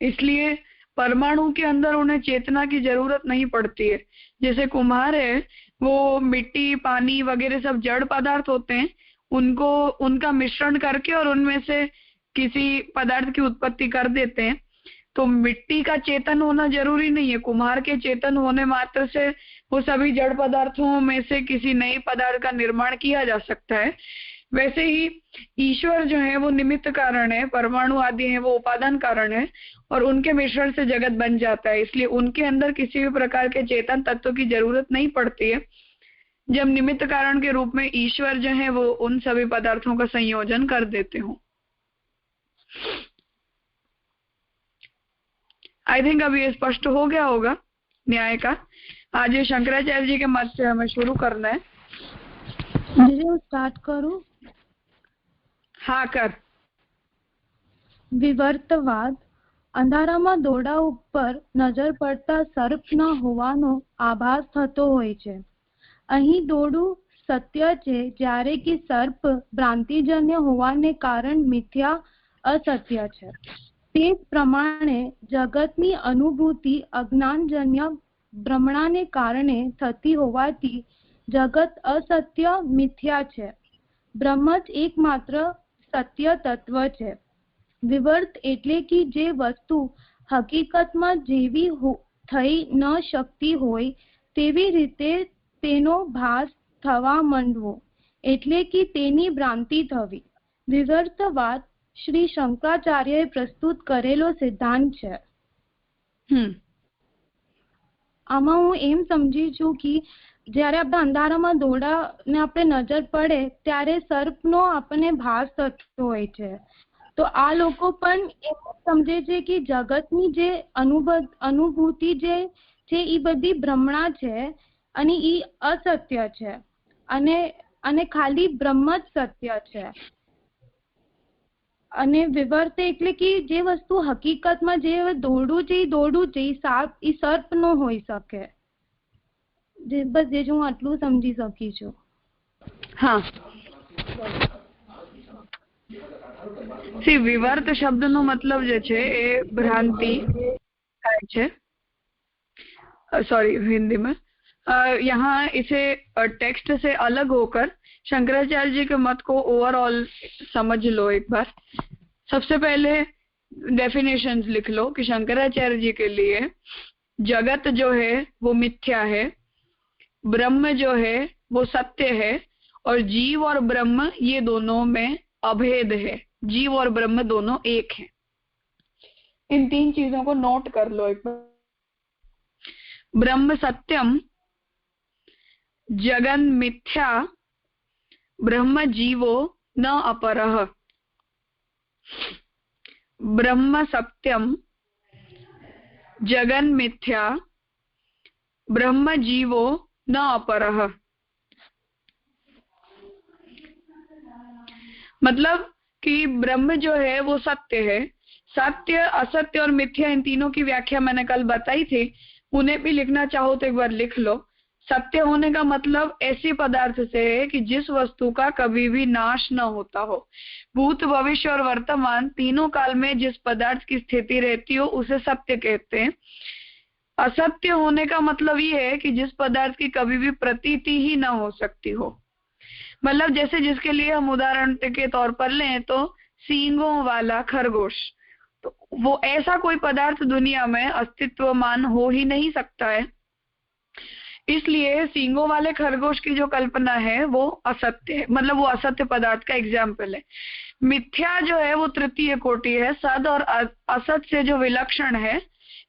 इसलिए परमाणु के अंदर उन्हें चेतना की जरूरत नहीं पड़ती है। जैसे कुम्हार है, वो मिट्टी पानी वगैरह सब जड़ पदार्थ होते हैं, उनको उनका मिश्रण करके और उनमें से किसी पदार्थ की उत्पत्ति कर देते हैं। तो मिट्टी का चेतन होना जरूरी नहीं है, कुम्हार के चेतन होने मात्र से वो सभी जड़ पदार्थों में से किसी नए पदार्थ का निर्माण किया जा सकता है। वैसे ही ईश्वर जो है वो निमित्त कारण है, परमाणु आदि है वो उपादान कारण है, और उनके मिश्रण से जगत बन जाता है। इसलिए उनके अंदर किसी भी प्रकार के चेतन तत्व की जरूरत नहीं पड़ती है। जब निमित्त कारण के रूप में ईश्वर जो है वो उन सभी पदार्थों का संयोजन कर देते हो। आई थिंक अब ये स्पष्ट हो गया होगा न्याय का। आज ये शंकराचार्य जी के मत से हमें शुरू करना है। स्टार्ट करूं? हाँ कर। વિવર્તવાદ અંધારામાં દોરડા ઉપર નજર પડતા સર્પ ન હોવાનો આભાસ થતો હોય છે। અહીં દોરડું સત્ય છે, જ્યારે કે સર્પ ભ્રાંતિજન્ય હોવાને કારણ મિથ્યા અસત્ય છે। તે પ્રમાણે જગતની અનુભૂતિ અજ્ઞાનજન્ય ભ્રમણાને કારણે થતી હોવાથી જગત અસત્ય મિથ્યા છે। બ્રહ્મ જ એકમાત્ર સત્ય તત્વ છે। વિવર્ત એટલે કે જે વસ્તુ હકીકતમાં જેવી થઈ ન શકતી હોય તેવી રીતે તેનો ભાસ થવા માંડવો એટલે કે તેની ભ્રાંતિ થવી। વિવર્તવાદ શ્રી શંકરાચાર્યએ પ્રસ્તુત કરેલો સિદ્ધાંત છે। આમાં હું એમ સમજી છું કે જ્યારે આપણે અંધારામાં દોરડાને આપણે નજર પડે ત્યારે સર્પનો આપણને ભાસ થતો હોય છે। તો આ લોકો પણ એવું સમજે છે કે જગતની જે અનુભૂતિ જે છે એ બધી ભ્રમણા છે અને એ અસત્ય છે અને ખાલી બ્રહ્મ જ સત્ય છે। અને વિવર્ત એટલે કે જે વસ્તુ હકીકતમાં જે દોરડું છે એ સર્પ નો હોઈ શકે। બસ જે હું આટલું સમજી શકી છું। હા, વિવર્ત શબ્દનો મતલબ જે છે એ ભ્રાંતિ થાય છે। सॉरी हिंदी में यहाँ इसे टेक्स्ट से अलग होकर शंकराचार्य जी के मत को ओवरऑल समझ लो एक बार। सबसे पहले डेफिनेशंस लिख लो कि शंकराचार्य जी के लिए जगत जो है वो मिथ्या है, ब्रह्म जो है वो सत्य है, और जीव और ब्रह्म ये दोनों में अभेद है। जीव और ब्रह्म दोनों एक हैं। इन तीन चीजों को नोट कर लो एक बार। ब्रह्म सत्यम, जगन मिथ्या, ब्रह्म जीवो न अपरः। ब्रह्म सत्यम, जगन मिथ्या, ब्रह्म जीवो न अपरः। मतलब कि ब्रह्म जो है वो सत्य है। सत्य, असत्य और मिथ्या, इन तीनों की व्याख्या मैंने कल बताई थी। उन्हें भी लिखना चाहो तो एक बार लिख लो। सत्य होने का मतलब ऐसी पदार्थ से है कि जिस वस्तु का कभी भी नाश न होता हो। भूत, भविष्य और वर्तमान तीनों काल में जिस पदार्थ की स्थिति रहती हो उसे सत्य कहते हैं। असत्य होने का मतलब ये है कि जिस पदार्थ की कभी भी प्रतीति ही न हो सकती हो। मतलब जैसे जिसके लिए हम उदाहरण के तौर पर लें तो सींगों वाला खरगोश, तो वो ऐसा कोई पदार्थ दुनिया में अस्तित्वमान हो ही नहीं सकता है। इसलिए सींगों वाले खरगोश की जो कल्पना है वो असत्य है, मतलब वो असत्य पदार्थ का एग्जाम्पल है। मिथ्या जो है वो तृतीय कोटि है। सद और असत से जो विलक्षण है,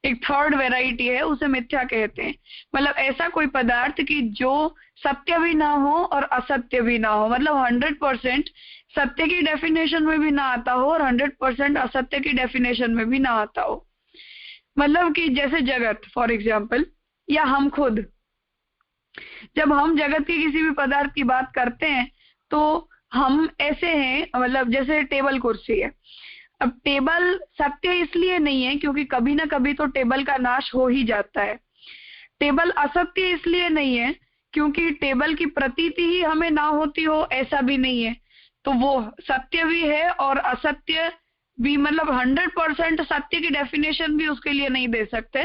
एक थर्ड वेराइटी है, उसे मिथ्या कहते हैं। मतलब ऐसा कोई पदार्थ कि जो सत्य भी ना हो और असत्य भी ना हो, मतलब 100% सत्य की डेफिनेशन में भी ना आता हो और 100% असत्य की डेफिनेशन में भी ना आता हो। मतलब कि जैसे जगत फॉर एग्जाम्पल, या हम खुद, जब हम जगत के किसी भी पदार्थ की बात करते हैं तो हम ऐसे हैं, मतलब जैसे टेबल कुर्सी है। अब टेबल सत्य इसलिए नहीं है क्योंकि कभी ना कभी तो टेबल का नाश हो ही जाता है। टेबल असत्य इसलिए नहीं है क्योंकि टेबल की प्रतीति ही हमें ना होती हो, ऐसा भी नहीं है। तो वो सत्य भी है और असत्य भी, मतलब 100% सत्य की डेफिनेशन भी उसके लिए नहीं दे सकते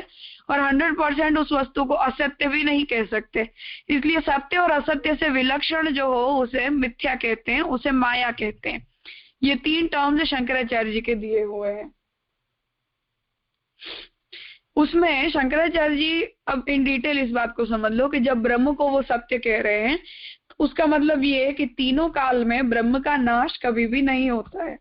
और 100% उस वस्तु को असत्य भी नहीं कह सकते। इसलिए सत्य और असत्य से विलक्षण जो हो उसे मिथ्या कहते हैं, उसे माया कहते हैं। ये 3 टर्म्स शंकराचार्य जी के दिए हुए हैं। उसमें शंकराचार्य जी, अब इन डिटेल इस बात को समझ लो कि जब ब्रह्म को वो सत्य कह रहे हैं तो उसका मतलब ये है कि तीनों काल में ब्रह्म का नाश कभी भी नहीं होता है।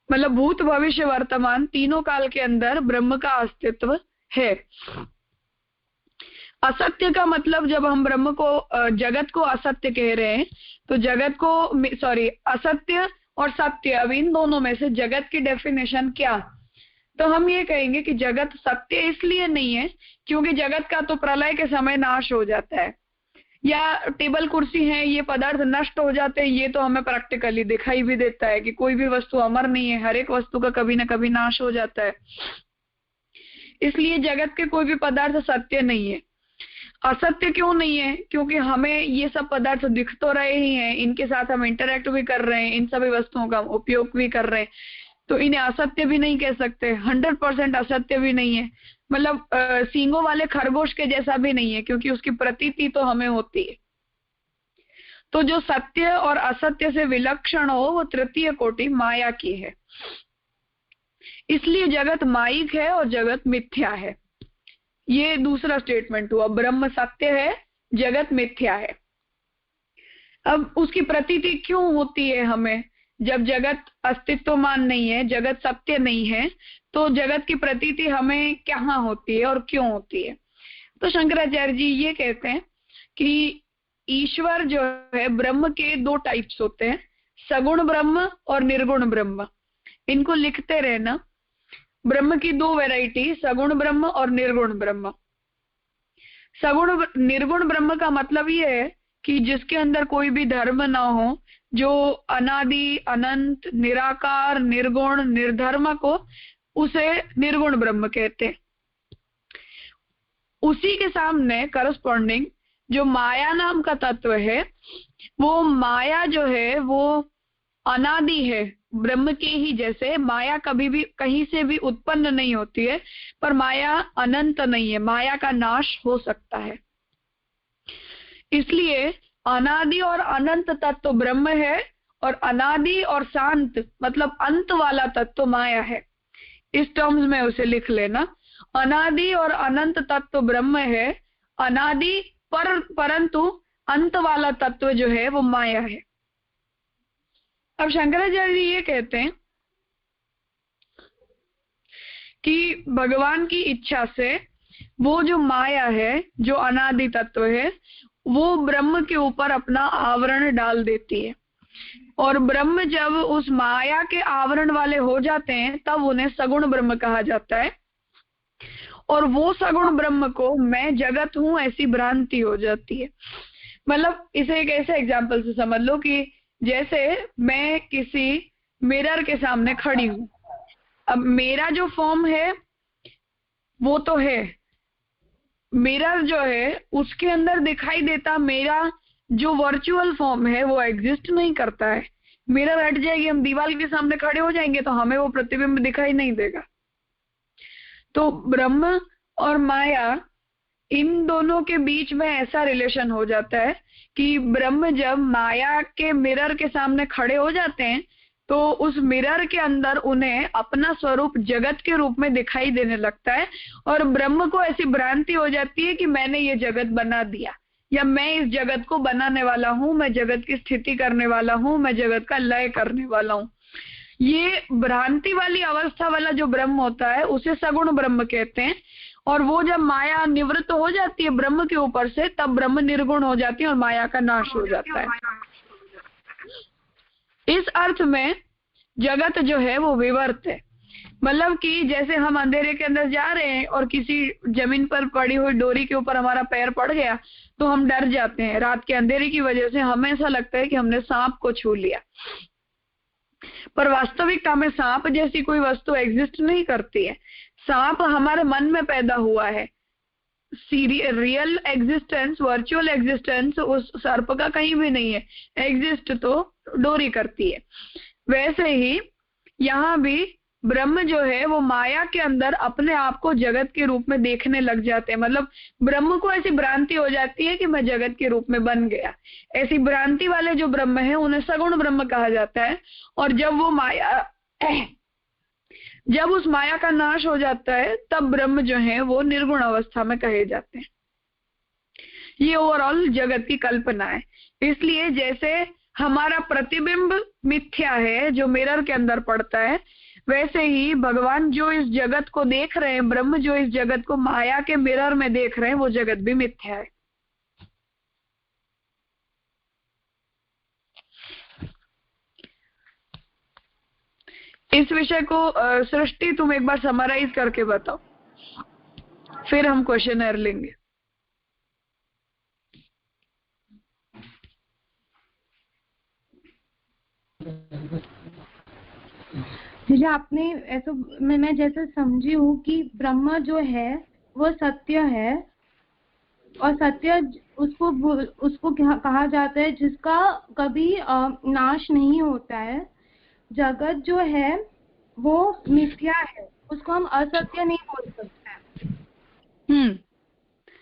मतलब भूत भविष्य वर्तमान तीनों काल के अंदर ब्रह्म का अस्तित्व है। असत्य का मतलब, जब हम ब्रह्म को, जगत को असत्य कह रहे हैं तो जगत को, असत्य और सत्य, अब इन दोनों में से जगत की डेफिनेशन क्या? तो हम ये कहेंगे कि जगत सत्य इसलिए नहीं है क्योंकि जगत का तो प्रलय के समय नाश हो जाता है, या टेबल कुर्सी है ये पदार्थ नष्ट हो जाते हैं, ये तो हमें प्रैक्टिकली दिखाई भी देता है कि कोई भी वस्तु अमर नहीं है, हर एक वस्तु का कभी ना कभी नाश हो जाता है। इसलिए जगत के कोई भी पदार्थ सत्य नहीं है। असत्य क्यों नहीं है? क्योंकि हमें ये सब पदार्थ दिख तो रहे ही हैं, इनके साथ हम इंटरेक्ट भी कर रहे हैं, इन सभी वस्तुओं का उपयोग भी कर रहे हैं, तो इन्हें असत्य भी नहीं कह सकते, 100% असत्य भी नहीं है। मतलब सींगों वाले खरगोश के जैसा भी नहीं है क्योंकि उसकी प्रतीति तो हमें होती है। तो जो सत्य और असत्य से विलक्षण हो वो तृतीय कोटि माया की है। इसलिए जगत मायिक है और जगत मिथ्या है। ये दूसरा स्टेटमेंट हुआ, ब्रह्म सत्य है, जगत मिथ्या है। अब उसकी प्रतीति क्यों होती है हमें? जब जगत अस्तित्वमान नहीं है, जगत सत्य नहीं है, तो जगत की प्रतीति हमें कहाँ होती है और क्यों होती है? तो शंकराचार्य जी ये कहते हैं कि ईश्वर जो है, ब्रह्म के 2 टाइप्स होते हैं, सगुण ब्रह्म और निर्गुण ब्रह्म। इनको लिखते रहना। ब्रह्म की 2 वैरायटी, सगुण ब्रह्म और निर्गुण ब्रह्म। निर्गुण ब्रह्म का मतलब ये है कि जिसके अंदर कोई भी धर्म ना हो, जो अनादि, अनंत, निराकार, निर्गुण, निर्धर्म को, उसे निर्गुण ब्रह्म कहते हैं। उसी के सामने करस्पॉन्डिंग जो माया नाम का तत्व है, वो माया जो है वो अनादि है, ब्रह्म के ही जैसे। माया कभी भी कहीं से भी उत्पन्न नहीं होती है, पर माया अनंत नहीं है, माया का नाश हो सकता है। इसलिए अनादि और अनंत तत्व ब्रह्म है और अनादि और शांत मतलब अंत वाला तत्व माया है। इस टर्म्स में उसे लिख लेना। अनादि और अनंत तत्व ब्रह्म है, अनादि परंतु अंत वाला तत्व जो है वो माया है। अब शंकराचार्य जी ये कहते हैं कि भगवान की इच्छा से वो जो माया है, जो अनादि तत्व है, वो ब्रह्म के ऊपर अपना आवरण डाल देती है, और ब्रह्म जब उस माया के आवरण वाले हो जाते हैं तब उन्हें सगुण ब्रह्म कहा जाता है। और वो सगुण ब्रह्म को मैं जगत हूं ऐसी भ्रांति हो जाती है। मतलब इसे एक ऐसे एग्जाम्पल से समझ लो कि जैसे मैं किसी मिरर के सामने खड़ी हूं। अब मेरा जो फॉर्म है वो तो है, मिरर जो है उसके अंदर दिखाई देता मेरा जो वर्चुअल फॉर्म है वो एग्जिस्ट नहीं करता है। मिरर हट जाएगी, हम दीवार के सामने खड़े हो जाएंगे तो हमें वो प्रतिबिंब दिखाई नहीं देगा। तो ब्रह्म और माया, इन दोनों के बीच में ऐसा रिलेशन हो जाता है कि ब्रह्म जब माया के मिरर के सामने खड़े हो जाते हैं तो उस मिरर के अंदर उन्हें अपना स्वरूप जगत के रूप में दिखाई देने लगता है, और ब्रह्म को ऐसी भ्रांति हो जाती है कि मैंने ये जगत बना दिया, या मैं इस जगत को बनाने वाला हूँ, मैं जगत की स्थिति करने वाला हूँ, मैं जगत का लय करने वाला हूँ। ये भ्रांति वाली अवस्था वाला जो ब्रह्म होता है उसे सगुण ब्रह्म कहते हैं। और वो जब माया निवृत्त हो जाती है ब्रह्म के ऊपर से, तब ब्रह्म निर्गुण हो जाती है और माया का नाश हो जाता है। इस अर्थ में जगत जो है वो विवर्त है। मतलब कि जैसे हम अंधेरे के अंदर जा रहे हैं और किसी जमीन पर पड़ी हुई डोरी के ऊपर हमारा पैर पड़ गया तो हम डर जाते हैं। रात के अंधेरे की वजह से हमें ऐसा लगता है कि हमने सांप को छू लिया, पर वास्तविकता में सांप जैसी कोई वस्तु एग्जिस्ट नहीं करती है। सांप हमारे मन में पैदा हुआ है। रियल एग्जिस्टेंस, वर्चुअल एग्जिस्टेंस उस सर्प का कहीं भी नहीं है। एग्जिस्ट तो डोरी करती है। वैसे ही यहाँ भी ब्रह्म जो है वो माया के अंदर अपने आप को जगत के रूप में देखने लग जाते हैं। मतलब ब्रह्म को ऐसी भ्रांति हो जाती है कि मैं जगत के रूप में बन गया। ऐसी भ्रांति वाले जो ब्रह्म है उन्हें सगुण ब्रह्म कहा जाता है। और जब वो माया जब उस माया का नाश हो जाता है तब ब्रह्म जो है वो निर्गुण अवस्था में कहे जाते हैं। ये ओवरऑल जगत की कल्पना है। इसलिए जैसे हमारा प्रतिबिंब मिथ्या है जो मिरर के अंदर पड़ता है, वैसे ही भगवान जो इस जगत को देख रहे हैं, ब्रह्म जो इस जगत को माया के मिरर में देख रहे हैं, वो जगत भी मिथ्या है। इस विषय को सृष्टि तुम एक बार समराइज करके बताओ, फिर हम क्वेश्चनर लेंगे। जैसे आपने ऐसा मैं जैसे समझी हूँ कि ब्रह्म जो है वो सत्य है, और सत्य उसको कहा जाता है जिसका कभी नाश नहीं होता है। जगत जो है वो मिथ्या है, उसको हम असत्य नहीं बोल सकते।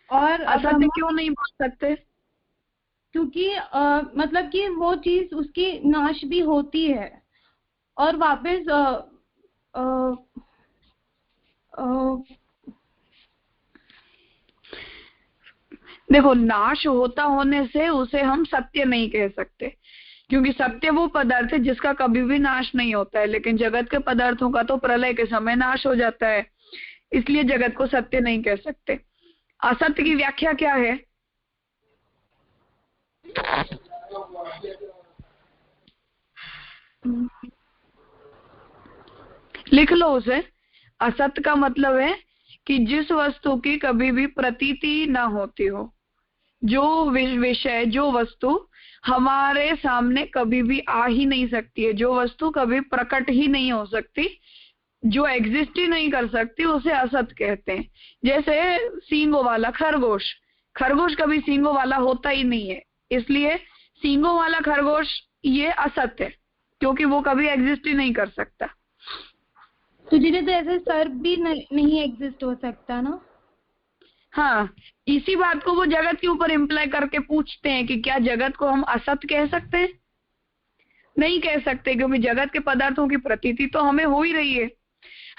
और असत्य क्यों नहीं बोल सकते? क्योंकि मतलब कि वो चीज उसकी नाश भी होती है और वापस देखो, नाश होता होने से उसे हम सत्य नहीं कह सकते, क्योंकि सत्य वो पदार्थ है जिसका कभी भी नाश नहीं होता है। लेकिन जगत के पदार्थों का तो प्रलय के समय नाश हो जाता है, इसलिए जगत को सत्य नहीं कह सकते। असत्य की व्याख्या क्या है? लिख लो उसे। असत्य का मतलब है कि जिस वस्तु की कभी भी प्रतीति ना होती हो, जो विषय, जो वस्तु हमारे सामने कभी भी आ ही नहीं सकती है, जो वस्तु कभी प्रकट ही नहीं हो सकती, जो एग्जिस्ट ही नहीं कर सकती, उसे असत कहते हैं। जैसे सींगों वाला खरगोश, खरगोश कभी सींगों वाला होता ही नहीं है, इसलिए सींगों वाला खरगोश ये असत है, क्योंकि वो कभी एग्जिस्ट ही नहीं कर सकता। तो जिन्हें तो ऐसे सर्प भी नहीं एग्जिस्ट हो सकता ना। हाँ, इसी बात को वो जगत के ऊपर इम्प्लाई करके पूछते हैं कि क्या जगत को हम असत कह सकते हैं? नहीं कह सकते, क्योंकि जगत के पदार्थों की प्रतीति तो हमें हो ही रही है।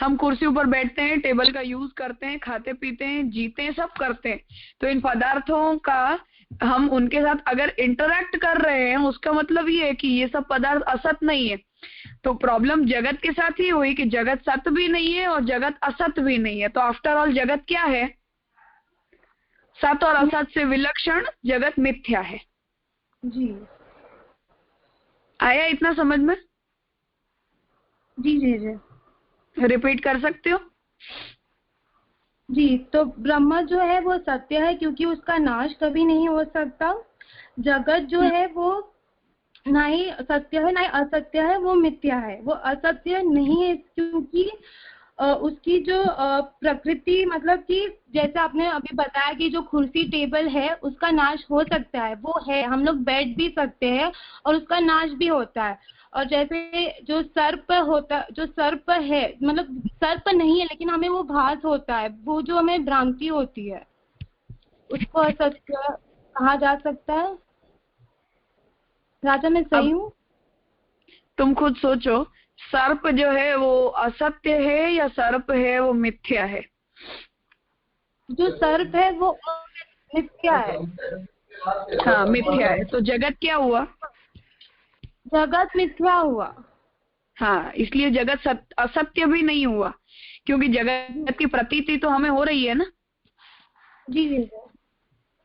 हम कुर्सी ऊपर बैठते हैं, टेबल का यूज करते हैं, खाते पीते हैं, जीते हैं, सब करते हैं। तो इन पदार्थों का हम उनके साथ अगर इंटरैक्ट कर रहे हैं, उसका मतलब ये है कि ये सब पदार्थ असत नहीं है। तो प्रॉब्लम जगत के साथ ही हुई कि जगत सत भी नहीं है और जगत असत भी नहीं है। तो आफ्टर ऑल जगत क्या है? सत और असत से विलक्षण जगत मिथ्या है। जी, आया इतना समझ में? जी जी जी, रिपीट कर सकते हो? जी, तो ब्रह्म जो है वो सत्य है क्योंकि उसका नाश कभी नहीं हो सकता। जगत जो है वो ना ही सत्य है ना ही असत्य है, वो मिथ्या है। वो असत्य नहीं है क्योंकि उसकी जो प्रकृति, मतलब कि जैसे आपने अभी बताया कि जो कुर्सी टेबल है उसका नाश हो सकता है, वो है, हम लोग बैठ भी सकते हैं और उसका नाश भी होता है। और जैसे जो सर्प होता, जो सर्प है, मतलब सर्प नहीं है लेकिन हमें वो भास होता है, वो जो हमें भ्रांति होती है, उसको असत्य कहा जा सकता है। राजा, मैं सही हूँ? तुम खुद सोचो, सर्प जो है वो असत्य है या सर्प है वो मिथ्या है? जो सर्प है वो मिथ्या है। हाँ, मिथ्या है। तो जगत क्या हुआ? जगत मिथ्या हुआ। हाँ, इसलिए जगत असत्य भी नहीं हुआ, क्योंकि जगत की प्रतीति तो हमें हो रही है ना। जी जी।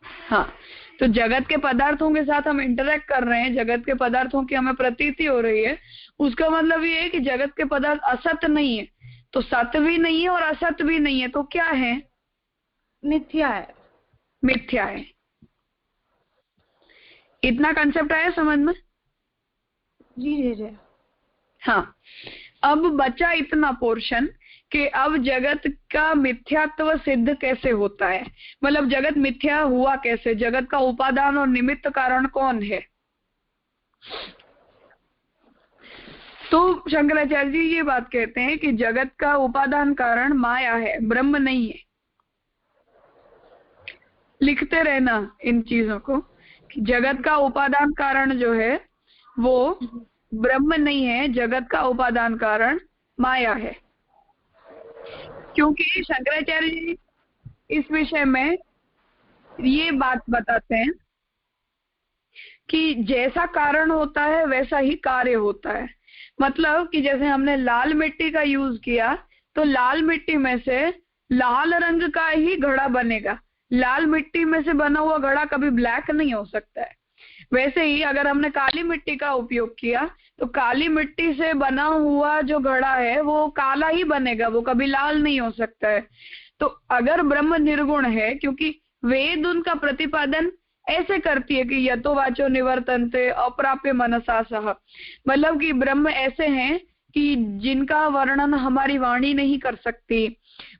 हाँ, तो जगत के पदार्थों के साथ हम इंटरेक्ट कर रहे हैं, जगत के पदार्थों की हमें प्रतीति हो रही है, उसका मतलब ये है कि जगत के पदार्थ असत्य नहीं है। तो सत्य भी नहीं है और असत्य भी नहीं है, तो क्या है? मिथ्या है। मिथ्या है। इतना कंसेप्ट आया समझ में? जी जी जी। हाँ, अब बचा इतना पोर्शन कि अब जगत का मिथ्यात्व सिद्ध कैसे होता है, मतलब जगत मिथ्या हुआ कैसे, जगत का उपादान और निमित्त कारण कौन है? तो शंकराचार्य जी ये बात कहते हैं कि जगत का उपादान कारण माया है, ब्रह्म नहीं है। लिखते रहना इन चीजों को कि जगत का उपादान कारण जो है वो ब्रह्म नहीं है, जगत का उपादान कारण माया है। क्योंकि शंकराचार्य जी इस विषय में ये बात बताते हैं कि जैसा कारण होता है वैसा ही कार्य होता है। मतलब कि जैसे हमने लाल मिट्टी का यूज किया तो लाल मिट्टी में से लाल रंग का ही घड़ा बनेगा। लाल मिट्टी में से बना हुआ घड़ा कभी ब्लैक नहीं हो सकता है। वैसे ही अगर हमने काली मिट्टी का उपयोग किया तो काली मिट्टी से बना हुआ जो घड़ा है वो काला ही बनेगा, वो कभी लाल नहीं हो सकता है। तो अगर ब्रह्म निर्गुण है, क्योंकि वेद उनका प्रतिपादन ऐसे करती है कि यतो वाचो निवर्तन्ते अप्राप्य मनसा सह, मतलब कि ब्रह्म ऐसे हैं कि जिनका वर्णन हमारी वाणी नहीं कर सकती।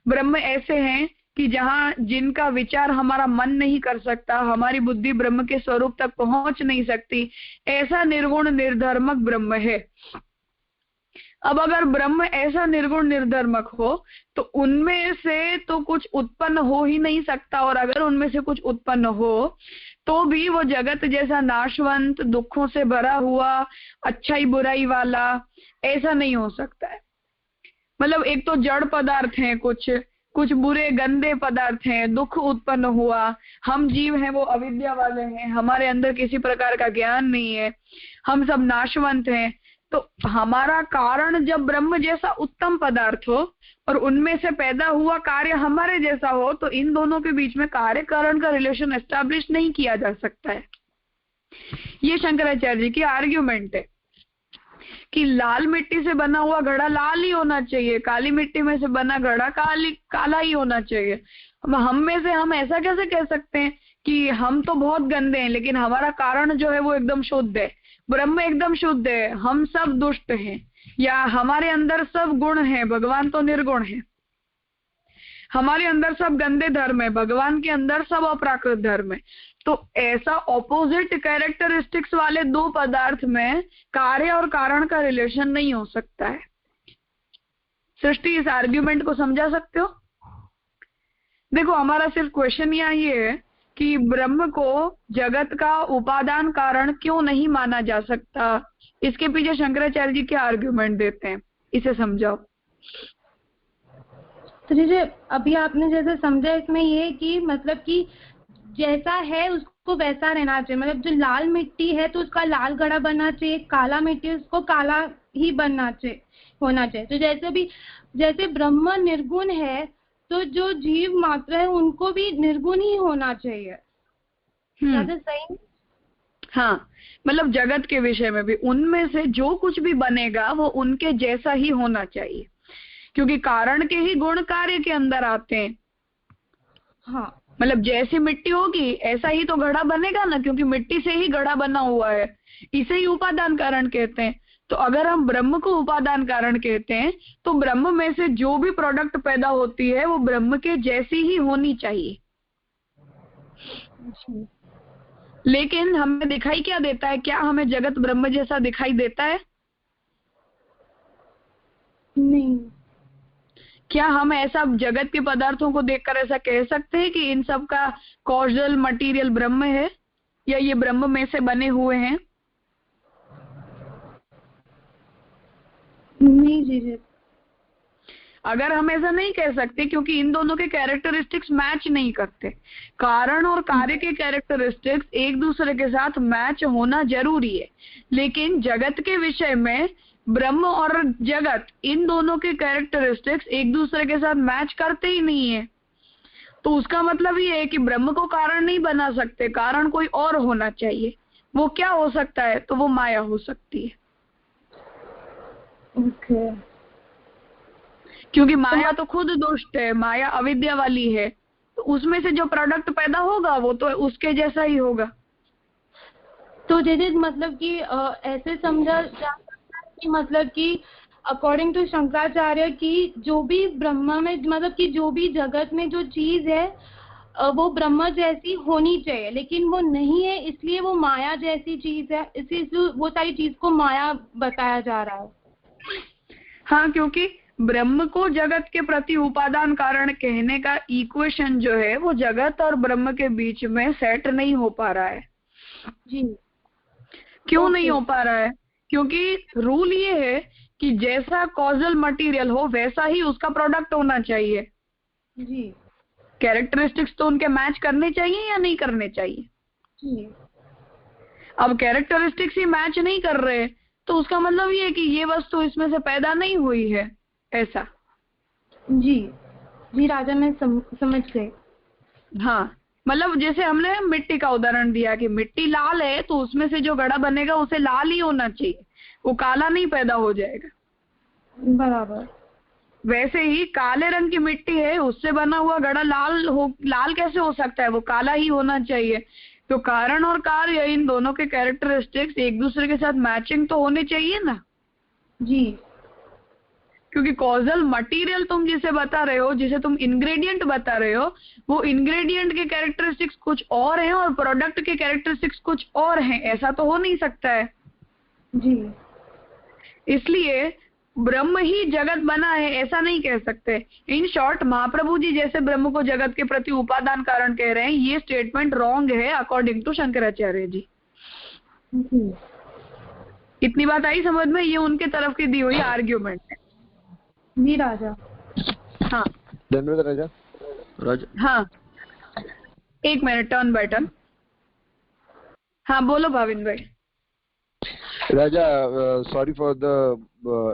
ब्रह्म ऐसे हैं कि जहाँ जिनका विचार हमारा मन नहीं कर सकता, हमारी बुद्धि ब्रह्म के स्वरूप तक पहुंच नहीं सकती, ऐसा निर्गुण निर्धर्मक ब्रह्म है। अब अगर ब्रह्म ऐसा निर्गुण निर्धर्मक हो तो उनमें से तो कुछ उत्पन्न हो ही नहीं सकता, और अगर उनमें से कुछ उत्पन्न हो तो भी वो जगत जैसा नाशवंत, दुखों से भरा हुआ, अच्छाई बुराई वाला ऐसा नहीं हो सकता है। मतलब एक तो जड़ पदार्थ हैं, कुछ बुरे गंदे पदार्थ हैं, दुख उत्पन्न हुआ, हम जीव हैं वो अविद्या वाले हैं, हमारे अंदर किसी प्रकार का ज्ञान नहीं है, हम सब नाशवंत हैं। तो हमारा कारण जब ब्रह्म जैसा उत्तम पदार्थ हो और उनमें से पैदा हुआ कार्य हमारे जैसा हो तो इन दोनों के बीच में कार्य कारण का रिलेशन एस्टैब्लिश नहीं किया जा सकता है। ये शंकराचार्य जी की आर्ग्यूमेंट है कि लाल मिट्टी से बना हुआ घड़ा लाल ही होना चाहिए, काली मिट्टी में से बना घड़ा काला ही होना चाहिए। हम में से हम ऐसा कैसे कह सकते हैं कि हम तो बहुत गंदे हैं लेकिन हमारा कारण जो है वो एकदम शुद्ध है, ब्रह्म एकदम शुद्ध है, हम सब दुष्ट हैं, या हमारे अंदर सब गुण है, भगवान तो निर्गुण है, हमारे अंदर सब गंदे धर्म है, भगवान के अंदर सब अपराकृत धर्म है। तो ऐसा ऑपोजिट कैरेक्टरिस्टिक्स वाले दो पदार्थ में कार्य और कारण का रिलेशन नहीं हो सकता है। सृष्टि, इस आर्ग्यूमेंट को समझा सकते हो? देखो हमारा सिर्फ क्वेश्चन यहाँ ये है कि ब्रह्म को जगत का उपादान कारण क्यों नहीं माना जा सकता, इसके पीछे शंकराचार्य जी क्या आर्ग्यूमेंट देते हैं, इसे समझाओ। तो जैसे अभी आपने जैसे समझा इसमें ये कि मतलब कि जैसा है उसको वैसा रहना चाहिए, मतलब जो लाल मिट्टी है तो उसका लाल घड़ा बनना चाहिए, काला मिट्टी उसको काला ही बनना चाहिए, होना चाहिए। तो जैसे ब्रह्म निर्गुण है तो जो जीव मात्र है उनको भी निर्गुण ही होना चाहिए। सही? हाँ, मतलब जगत के विषय में भी उनमें से जो कुछ भी बनेगा वो उनके जैसा ही होना चाहिए, क्योंकि कारण के ही गुण कार्य के अंदर आते हैं। हाँ, मतलब जैसी मिट्टी होगी ऐसा ही तो घड़ा बनेगा ना, क्योंकि मिट्टी से ही घड़ा बना हुआ है, इसे ही उपादान कारण कहते हैं। तो अगर हम ब्रह्म को उपादान कारण कहते हैं तो ब्रह्म में से जो भी प्रोडक्ट पैदा होती है वो ब्रह्म के जैसी ही होनी चाहिए। लेकिन हमें दिखाई क्या देता है? क्या हमें जगत ब्रह्म जैसा दिखाई देता है? नहीं। क्या हम ऐसा जगत के पदार्थों को देखकर ऐसा कह सकते हैं कि इन सब का कॉजल मटेरियल ब्रह्म है, या ये ब्रह्म में से बने हुए हैं? नहीं जी। अगर हम ऐसा नहीं कह सकते क्योंकि इन दोनों के कैरेक्टरिस्टिक्स मैच नहीं करते। कारण और कार्य के कैरेक्टरिस्टिक्स एक दूसरे के साथ मैच होना जरूरी है, लेकिन जगत के विषय में ब्रह्म और जगत इन दोनों के कैरेक्टरिस्टिक्स एक दूसरे के साथ मैच करते ही नहीं है। तो उसका मतलब ये है कि ब्रह्म को कारण नहीं बना सकते, कारण कोई और होना चाहिए। वो क्या हो सकता है? तो वो माया हो सकती है। ओके। क्योंकि माया तो खुद दुष्ट है, माया अविद्या वाली है, तो उसमें से जो प्रोडक्ट पैदा होगा वो तो उसके जैसा ही होगा। तो जैसे मतलब कि ऐसे समझा जा सकता है कि मतलब कि अकॉर्डिंग टू शंकराचार्य की जो भी ब्रह्म में मतलब कि जो भी जगत में जो चीज है वो ब्रह्म जैसी होनी चाहिए, लेकिन वो नहीं है इसलिए वो माया जैसी चीज है, इसलिए वो सारी चीज को माया बताया जा रहा है। हाँ, क्योंकि ब्रह्म को जगत के प्रति उपादान कारण कहने का इक्वेशन जो है वो जगत और ब्रह्म के बीच में सेट नहीं हो पा रहा है जी। क्यों नहीं हो पा रहा है? क्योंकि रूल ये है कि जैसा कॉजल मटेरियल हो वैसा ही उसका प्रोडक्ट होना चाहिए जी। कैरेक्टरिस्टिक्स तो उनके मैच करने चाहिए या नहीं करने चाहिए जी। अब कैरेक्टरिस्टिक्स ही मैच नहीं कर रहे तो उसका मतलब ये है कि ये वस्तु इसमें से पैदा नहीं हुई है, ऐसा। जी जी राजा, मैं समझ गई। हाँ, मतलब जैसे हमने मिट्टी का उदाहरण दिया कि मिट्टी लाल है तो उसमें से जो घड़ा बनेगा उसे लाल ही होना चाहिए, वो काला नहीं पैदा हो जाएगा। बराबर। वैसे ही काले रंग की मिट्टी है, उससे बना हुआ घड़ा लाल कैसे हो सकता है? वो काला ही होना चाहिए। तो कारण और कार्य, इन दोनों के कैरेक्टरिस्टिक्स एक दूसरे के साथ मैचिंग तो होने चाहिए ना। जी। क्योंकि कॉजल मटेरियल तुम जिसे बता रहे हो, जिसे तुम इंग्रेडिएंट बता रहे हो, वो इंग्रेडिएंट के कैरेक्टरिस्टिक्स कुछ और हैं और प्रोडक्ट के कैरेक्टरिस्टिक्स कुछ और हैं, ऐसा तो हो नहीं सकता है। जी। इसलिए ब्रह्म ही जगत बना है ऐसा नहीं कह सकते। इन शॉर्ट महाप्रभु जी जैसे ब्रह्म को जगत के प्रति उपादान कारण कह रहे हैं, ये स्टेटमेंट रॉन्ग है अकॉर्डिंग टू शंकराचार्य जी। इतनी बात आई समझ में? ये उनके तरफ की दी हुई आर्ग्यूमेंट है। जी राजा। हाँ धन्यवाद राजा। हाँ, एक मिनट, टर्न बाय टर्न। हाँ बोलो भाविन भाई। राजा, सॉरी फॉर द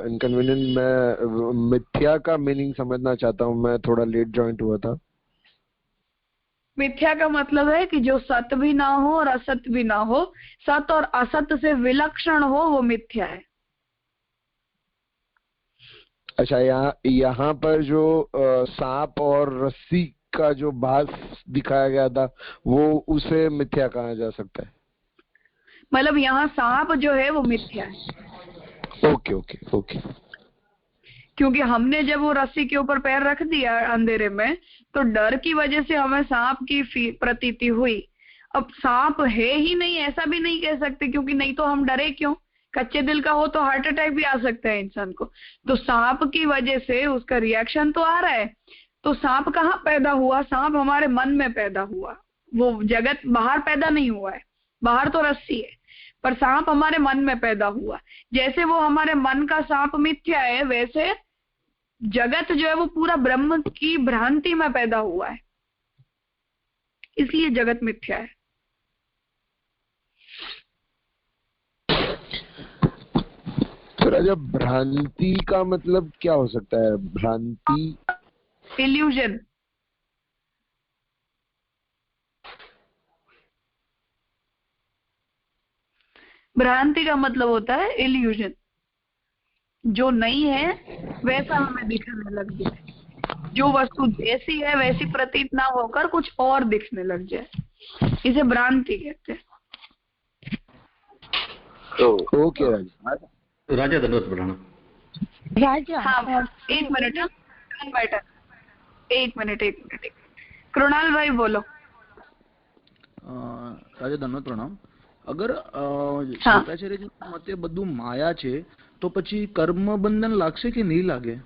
इनकन्वीनियंस, मैं मिथ्या का मीनिंग समझना चाहता हूँ, मैं थोड़ा लेट ज्वाइन हुआ था। मिथ्या का मतलब है कि जो सत्य भी ना हो और असत्य भी ना हो, सत्य और असत्य से विलक्षण हो, वो मिथ्या है। अच्छा, यहाँ पर जो सांप और रस्सी का जो भास दिखाया गया था, वो उसे मिथ्या कहा जा सकता है? मतलब यहाँ सांप जो है वो मिथ्या है। Okay okay okay. क्योंकि हमने जब वो रस्सी के ऊपर पैर रख दिया अंधेरे में, तो डर की वजह से हमें सांप की प्रतीति हुई। अब सांप है ही नहीं ऐसा भी नहीं कह सकते, क्योंकि नहीं तो हम डरे क्यों? कच्चे दिल का हो तो हार्ट अटैक भी आ सकता है इंसान को। तो सांप की वजह से उसका रिएक्शन तो आ रहा है। तो सांप कहाँ पैदा हुआ? सांप हमारे मन में पैदा हुआ। वो जगत बाहर पैदा नहीं हुआ है, बाहर तो रस्सी है, पर सांप हमारे मन में पैदा हुआ। जैसे वो हमारे मन का सांप मिथ्या है, वैसे जगत जो है वो पूरा ब्रह्म की भ्रांति में पैदा हुआ है, इसलिए जगत मिथ्या है। तो राजा, भ्रांति का मतलब क्या हो सकता है? भ्रांति, इल्यूजन। भ्रांति का मतलब होता है इल्यूजन, जो नहीं है वैसा हमें दिखने लग जाए, जो वस्तु जैसी है वैसी प्रतीत ना होकर कुछ और दिखने लग जाए, इसे भ्रांति कहते हैं। ओके राजा। राजा धन्यवाद प्रणाम। राजा हाँ, एक मिनट, एक मिनट। कृणाल भाई बोलो। राजा धन्यवाद प्रणाम। अगर શંકરાચાર્યજી મતે બધું માયા છે તો પછી કર્મ બંધન લાગશે કે નહીં લાગે?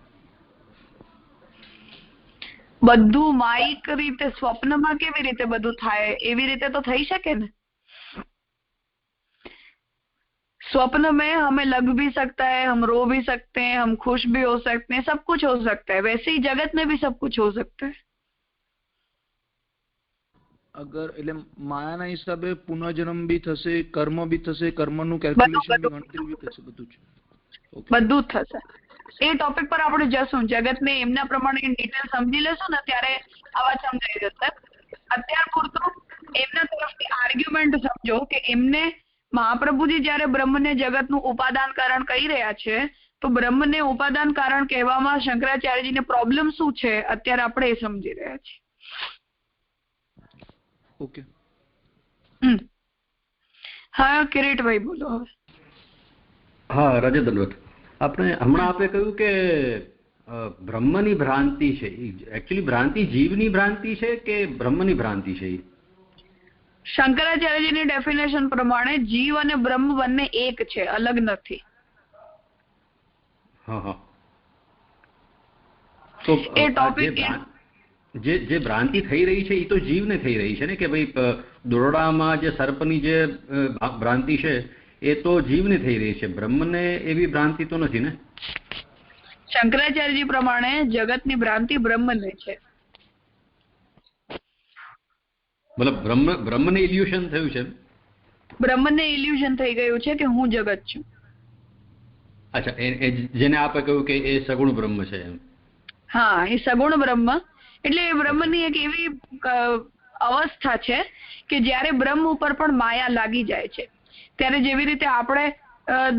બધું માયિક રીતે સ્વપ્નમાં કેવી રીતે બધું થાય? એવી રીતે તો થઈ શકે ને। स्वप्न में हमें लग भी सकता है, हम रो भी सकते हैं, हम खुश भी हो सकते हैं, सब कुछ हो सकता है। वैसे ही जगत में भी सब कुछ हो सकता है। अगर એટલે માયાના હિસાબે પુનર્જન્મ બી થશે, કર્મ બી થશે, કર્મનું કેલ્ક્યુલેશન બી ગણતરી બી થશે, બધું જ બધું થશે। એ ટોપિક પર આપણે જશું, જગતને એમના પ્રમાણે ડિટેલ સમજી લેશું ને ત્યારે આવા સમજાઈ જશે। અત્યાર પૂરતું એમના તરફથી આર્ગ્યુમેન્ટ સમજો કે એમને મહાપ્રભુજી જ્યારે બ્રહ્મને જગતનું ઉપાદાન કારણ કહી રહ્યા છે, તો બ્રહ્મને ઉપાદાન કારણ કહેવામાં શંકરાચાર્યજીને પ્રોબ્લેમ શું છે, અત્યારે આપણે એ સમજી રહ્યા છીએ। ઓકે, હા કિરીટભાઈ બોલો હવે। હા રાજા ધન્યવાદ। આપણે હમણાં આપે કહ્યું કે બ્રહ્મની ભ્રાંતિ છે, એકચ્યુઅલી ભ્રાંતિ જીવની ભ્રાંતિ છે કે બ્રહ્મની ભ્રાંતિ છે? શંકરાચાર્યજીની ડેફિનેશન પ્રમાણે જીવ અને બ્રહ્મ બંને એક છે, અલગ નથી। તો જે ભ્રાંતિ થઈ રહી છે એ તો જીવને થઈ રહી છે ને, કે ભાઈ દોરડામાં જે સર્પની જે ભ્રાંતિ છે એ તો જીવને થઈ રહી છે, બ્રહ્મને એવી ભ્રાંતિ તો નથી ને? શંકરાચાર્યજી પ્રમાણે જગતની ભ્રાંતિ બ્રહ્મને છે. મતલબ બ્રહ્મને ઇલ્યુશન થયું છે? બ્રહ્મને ઇલ્યુશન થઈ ગયું છે કે હું જગત છું. અચ્છા, જેને આપે કહ્યું કે એ સગુણ બ્રહ્મ છે એમ. હા, એ સગુણ બ્રહ્મ એટલે બ્રહ્મની એક એવી અવસ્થા છે કે જ્યારે બ્રહ્મ ઉપર પણ માયા લાગી જાય છે, ત્યારે જેવી રીતે આપણે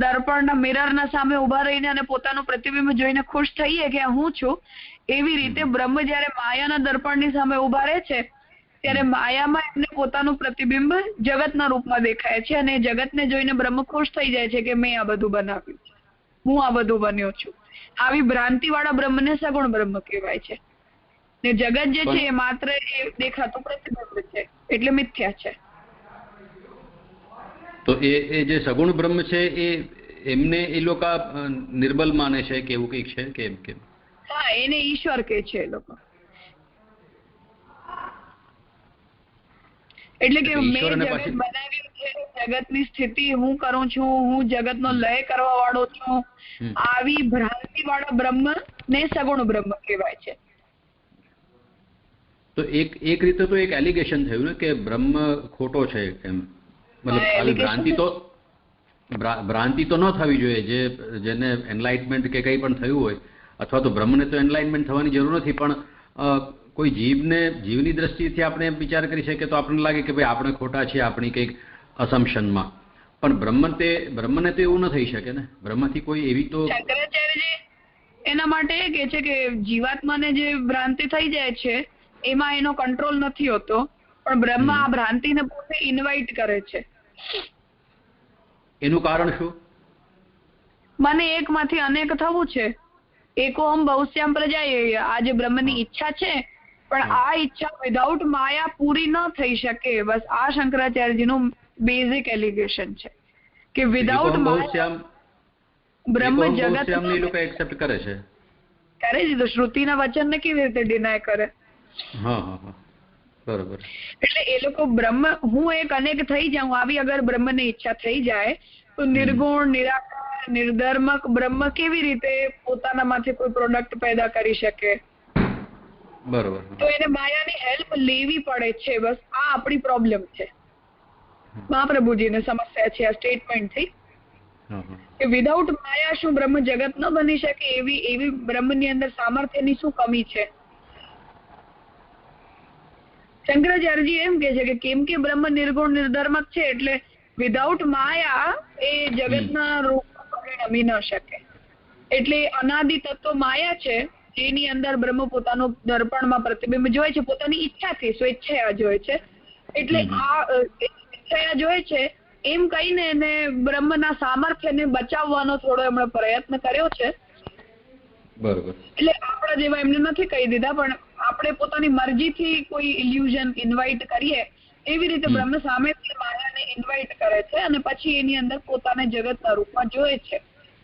દર્પણના મિરરના સામે ઉભા રહીને અને પોતાનું પ્રતિબિંબ જોઈને ખુશ થઈએ કે હું છું, એવી રીતે બ્રહ્મ જ્યારે માયાના દર્પણની સામે ઉભા રહે છે ત્યારે માયામાં એમને પોતાનું પ્રતિબિંબ જગતના રૂપમાં દેખાય છે અને જગતને જોઈને બ્રહ્મ ખુશ થઈ જાય છે કે મેં આ બધું બનાવ્યું છે, હું આ બધું બન્યો છું. આવી ભ્રાંતિ વાળા બ્રહ્મને સગુણ બ્રહ્મ કહેવાય છે. ને જગત જે છે એ માત્ર એ દેખાતું પ્રતિબિંબ છે, એટલે મિથ્યા છે. તો એ જે સગુણ બ્રહ્મ છે એ એમને એ લોકો નિર્બલ માને છે કે એવું કઈક છે કે એમ કેમ? હા, એને ઈશ્વર કે છે એ લોકો. એટલે કે મેં જગત બનાવ્યું છે, જગતની સ્થિતિ હું કરું છું, હું જગતનો લય કરવા વાળો છું, આવી ભ્રાંતિ વાળા બ્રહ્મ ને સગુણ બ્રહ્મ કહેવાય છે. તો એક રીતે તો એક એલિગેશન થયું ને કે બ્રહ્મ ખોટો છે એમ. મતલબ ભ્રાંતિ તો ન થવી જોઈએ, જેને એનલાઇટમેન્ટ કે કંઈ પણ થયું હોય, અથવા તો બ્રહ્મને તો એનલાઇટમેન્ટ થવાની જરૂર નથી, પણ કોઈ જીવની દ્રષ્ટિથી આપણે એમ વિચાર કરી શકીએ તો આપણને લાગે કે ભાઈ આપણે ખોટા છીએ આપણી કંઈક અસમ્પશનમાં, પણ બ્રહ્મને તો એવું ન થઈ શકે ને. બ્રહ્મથી કોઈ એવી તો શંકરાચાર્યજી એના માટે એ કે છે કે જીવાત્માને જે ભ્રાંતિ થઈ જાય છે એમાં એનો કંટ્રોલ નથી હોતો, પણ બ્રહ્મ આ ભ્રાંતિને પોતે ઇન્વાઇટ કરે છે. એનું કારણ શું? મને એકમાંથી અનેક થવું છે, એકોહમ બહુશ્યામ પ્રજાએ, આ જે બ્રહ્મની ઈચ્છા છે, પણ આ ઈચ્છા વિધાઉટ માયા પૂરી ન થઈ શકે. બસ આ શંકરાચાર્યજીનું બેઝિક એલિગેશન છે કે વિધાઉટ માયા બ્રહ્મ જગત લોકો એક્સેપ્ટ કરે છે. કરે છે તો શ્રુતિના વચનને કેવી રીતે ડિનાય કરે? બરોબર. એટલે એ લોકો બ્રહ્મ હું એક અનેક થઈ જાઉં આવી અગર બ્રહ્મની ઈચ્છા થઈ જાય તો નિર્ગુણ, નિરાકાર, નિર્ધર્મક બ્રહ્મ કેવી રીતે પોતાનામાંથી કોઈ પ્રોડક્ટ પેદા કરી શકે? બરોબર. તો એને માયાની હેલ્પ લેવી પડે છે. બસ આ આપણી પ્રોબ્લેમ છે. મહાપ્રભુજીને સમસ્યા છે આ સ્ટેટમેન્ટ થી કે વિધાઉટ માયા શું બ્રહ્મ જગત ન બની શકે? એવી બ્રહ્મની અંદર સામર્થ્યની શું કમી છે? શંકરાચાર્યજી એમ કે છે કે કેમ કે બ્રહ્મ નિર્ગુણ નિર્ધર્મક છે એટલે વિધાઉટ માયા એ જગતના રૂપમાં પરિણમી ન શકે. એટલે અનાદિ તત્વ માયા છે જેની અંદર બ્રહ્મ પોતાનું દર્પણમાં પ્રતિબિંબ જોય છે, પોતાની ઈચ્છાથી, સ્વેચ્છાએ જોય છે. એટલે આ ઈચ્છાએ જોય છે એમ કહીને એને બ્રહ્મના સામર્થ્યને બચાવવાનો થોડો એમણે પ્રયત્ન કર્યો છે. બરોબર. એટલે આપણા જેવા એમને નથી કહી દીધા, પણ આપણે પોતાની મરજીથી કોઈ ઇલ્યુઝન ઇન્વાઇટ કરીએ એવી રીતે બ્રહ્મ સામેથી માયાને ઇન્વાઇટ કરે છે અને પછી એની અંદર પોતાને જગતના રૂપમાં જોયે છે.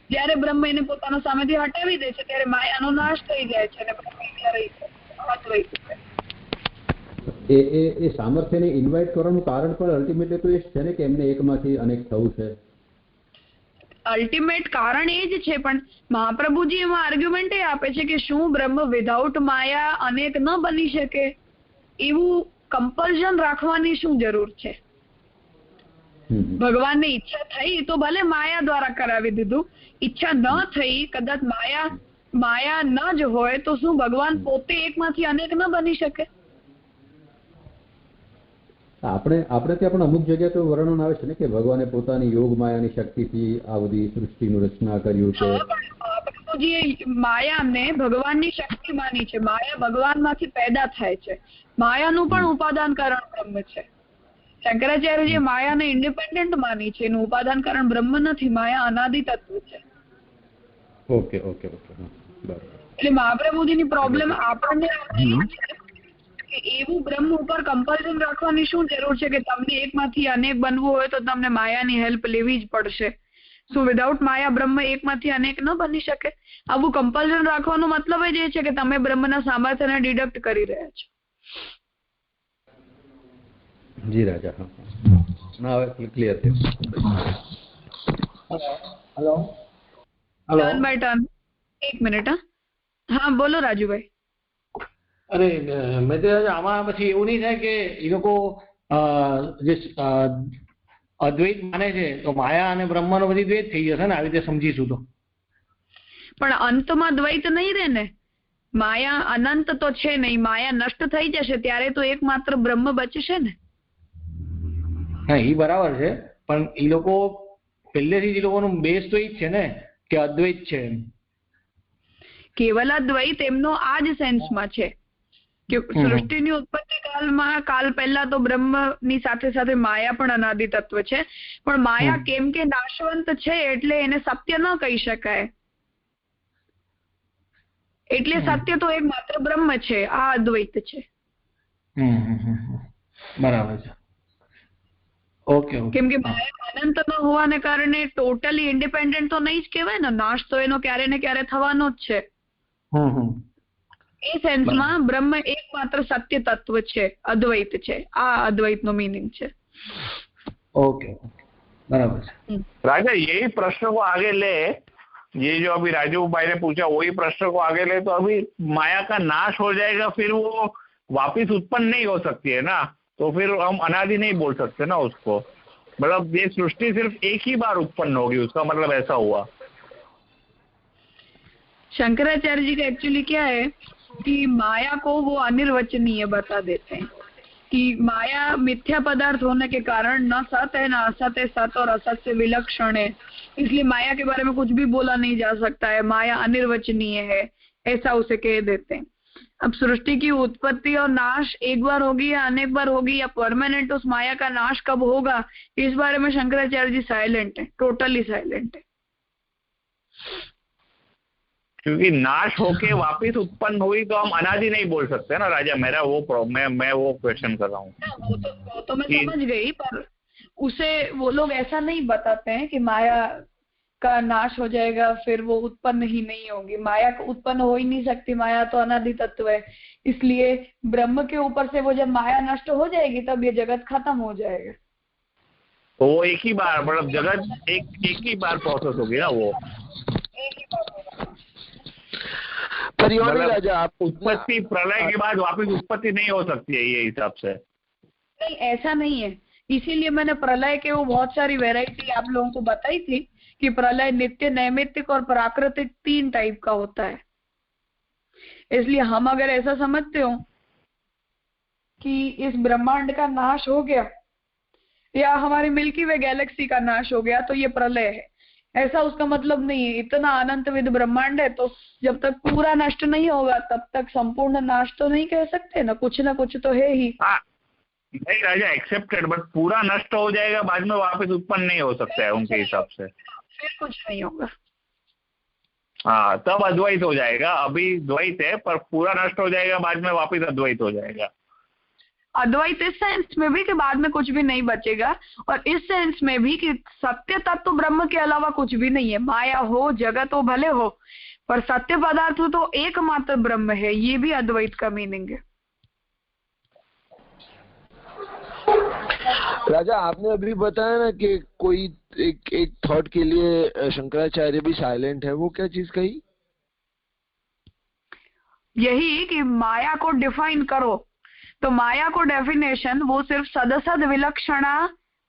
જ્યારે બ્રહ્મ એને પોતાના સામેથી હટાવી દે છે ત્યારે માયાનો નાશ થઈ જાય છે અને બ્રહ્મ અદ્વૈત છે. એ સામર્થ્યને ઇન્વાઇટ કરવાનું કારણ પણ અલ્ટિમેટલી તો એ છે ને કે એમને એકમાંથી અનેક થવું છે. અલ્ટિમેટ કારણ એ જ છે, પણ મહાપ્રભુજી એમાં આર્ગ્યુમેન્ટ એ આપે છે કે શું બ્રહ્મ વિધાઉટ માયા અનેક ન બની શકે? એવું કમ્પલ્ઝન રાખવાની શું જરૂર છે? ભગવાનની ઈચ્છા થઈ તો ભલે માયા દ્વારા કરાવી દીધું, ઈચ્છા ન થઈ, કદાચ માયા ન જ હોય તો શું ભગવાન પોતે એકમાંથી અનેક ન બની શકે? આપણે ત્યાં પણ અમુક જગ્યાએ તો વર્ણન આવે છે ને કે ભગવાને પોતાની યોગ માયાની શક્તિથી આ બધી સૃષ્ટિનું રચના કર્યું છે. પ્રભુજીએ માયાને ભગવાનની શક્તિ માની છે. માયા ભગવાનમાંથી પેદા થાય છે. માયાનું પણ ઉપાદાન કારણ બ્રહ્મ છે. શંકરાચાર્યજીએ માયાને ઇન્ડિપેન્ડન્ટ માની છે, એનું ઉપાદાન કારણ બ્રહ્મ નથી. માયા અનાદિ તત્વ છે. ઓકે. બરાબર. એટલે મહાપ્રભુજીની પ્રોબ્લેમ આપણને એવું બ્રહ્મ ઉપર કમ્પલ્ઝન રાખવાની શું જરૂર છે કે તમને એકમાંથી અનેક બનવું હોય તો તમને માયાની હેલ્પ લેવી જ પડશે? શું વિધાઉટ માયા બ્રહ્મ એકમાંથી અનેક ન બની શકે? આવું કમ્પલ્શન રાખવાનો મતલબ જ એ છે કે તમે બ્રહ્મના સામર્થ્યને ડિડક્ટ કરી રહ્યા છો. જી રાજા, ના હવે ક્લિયર છે. Hello turn by turn. એક મિનિટ. હા બોલો રાજુભાઈ. અરે મેં તો આમાં પછી એવું નહીં થાય કે એ લોકો જે અદ્વૈત માને છે તો માયા અને બ્રહ્મનો બધી દ્વૈત થઈ જશે ને આવી રીતે સમજીશું તો? પણ અંતમાં દ્વૈત નહીં રહે ને. માયા અનંત તો છે નહીં, માયા નષ્ટ થઈ જશે ત્યારે તો એકમાત્ર બ્રહ્મ બચશે ને. હા એ બરાબર છે, પણ એ લોકો પહેલેથી જ લોકોનું બેઝ તો એ જ છે ને કે અદ્વૈત છે. કેવલ અદ્વૈત એમનો આ જ સેન્સમાં છે કે સૃષ્ટિની ઉત્પત્તિ કાલ પહેલા તો બ્રહ્મની સાથે સાથે માયા પણ અનાદિ તત્વ છે, પણ માયા કેમ કે નાશવંત છે એટલે એને સત્ય ન કહી શકાય. એટલે સત્ય તો એક માત્ર બ્રહ્મ છે, આ અદ્વૈત છે. બરાબર છે. ઓકે. કેમ કે માયા અનંત ન હોવાને કારણે ટોટલી ઇન્ડિપેન્ડન્ટ તો નહીં જ કહેવાય ને. નાશ તો એનો ક્યારે ને ક્યારે થવાનો જ છે. એ સેન્સમાં બ્રહ્મ એકમાત્ર સત્ય તત્વ છે, અદ્વૈત છે. આ अद्वैत नो मीनिंग છે. ओके बराबर है राजा. यही प्रश्न को आगे ले, ये जो अभी राजू भाई ने पूछा वही प्रश्न को आगे ले, तो अभी माया का नाश हो जाएगा फिर वो वापिस उत्पन्न नहीं हो सकती है ना, तो फिर हम अनादि नहीं बोल सकते ना उसको. मतलब ये सृष्टि सिर्फ एक ही बार उत्पन्न होगी, उसका मतलब ऐसा हुआ. शंकराचार्य जी का एक्चुअली क्या है कि माया को वो अनिर्वचनीय बता देते हैं कि माया मिथ्या पदार्थ होने के कारण न सत है न असत है, सत और असत से विलक्षण है, इसलिए माया के बारे में कुछ भी बोला नहीं जा सकता है, माया अनिर्वचनीय है, ऐसा उसे कह देते हैं. अब सृष्टि की उत्पत्ति और नाश एक बार होगी या अनेक बार होगी या परमानेंट उस माया का नाश कब होगा, इस बारे में शंकराचार्य जी साइलेंट है, टोटली साइलेंट है. क्योंकि नाश होके वापिस उत्पन्न हुई तो हम अनादि नहीं बोल सकते ना राजा. मेरा वो मैं वो क्वेश्चन कर रहा हूँ. वो तो मैं समझ गई, पर उसे वो लोग ऐसा नहीं बताते हैं कि माया का नाश हो जाएगा फिर वो उत्पन्न ही नहीं होगी. माया उत्पन्न हो ही नहीं सकती, माया तो अनादि तत्व है. इसलिए ब्रह्म के ऊपर से वो जब माया नष्ट हो जाएगी तब ये जगत खत्म हो जाएगा. तो वो एक ही बार, मतलब जगत एक ही बार प्रोसेस होगी ना वो. राजा आप उत्पत्ति प्रलय के बाद वापस उत्पत्ति नहीं हो सकती है ये हिसाब से? नहीं, ऐसा नहीं है. इसीलिए मैंने प्रलय के वो बहुत सारी वैरायटी आप लोगों को बताई थी कि प्रलय नित्य, नैमित्तिक और प्राकृतिक 3 टाइप का होता है. इसलिए हम अगर ऐसा समझते हो कि इस ब्रह्मांड का नाश हो गया या हमारी मिल्की वे गैलेक्सी का नाश हो गया तो ये प्रलय है, ऐसा उसका मतलब नहीं है. इतना अनंत विद ब्रह्मांड है तो जब तक पूरा नष्ट नहीं होगा तब तक संपूर्ण नाश तो नहीं कह सकते ना कुछ तो है ही. नहीं राजा, एक्सेप्टेड, बट पूरा नष्ट हो जाएगा बाद में वापस उत्पन्न नहीं हो सकता है उनके हिसाब से. फिर कुछ नहीं होगा. हाँ, तब अद्वैत हो जाएगा. अभी द्वैत है पर पूरा नष्ट हो जाएगा बाद में वापस अद्वैत हो जाएगा. अद्वैत इस सेंस में भी कि बाद में कुछ भी नहीं बचेगा, और इस सेंस में भी कि सत्य तत्व ब्रह्म के अलावा कुछ भी नहीं है. माया हो, जगत हो, भले हो, पर सत्य पदार्थ हो तो एकमात्र ब्रह्म है. ये भी अद्वैत का मीनिंग है. राजा आपने अभी बताया ना कि कोई एक थॉट के लिए शंकराचार्य भी साइलेंट है, वो क्या चीज कही? यही कि माया को डिफाइन करो तो माया को डेफिनेशन वो सिर्फ सदसद विलक्षणा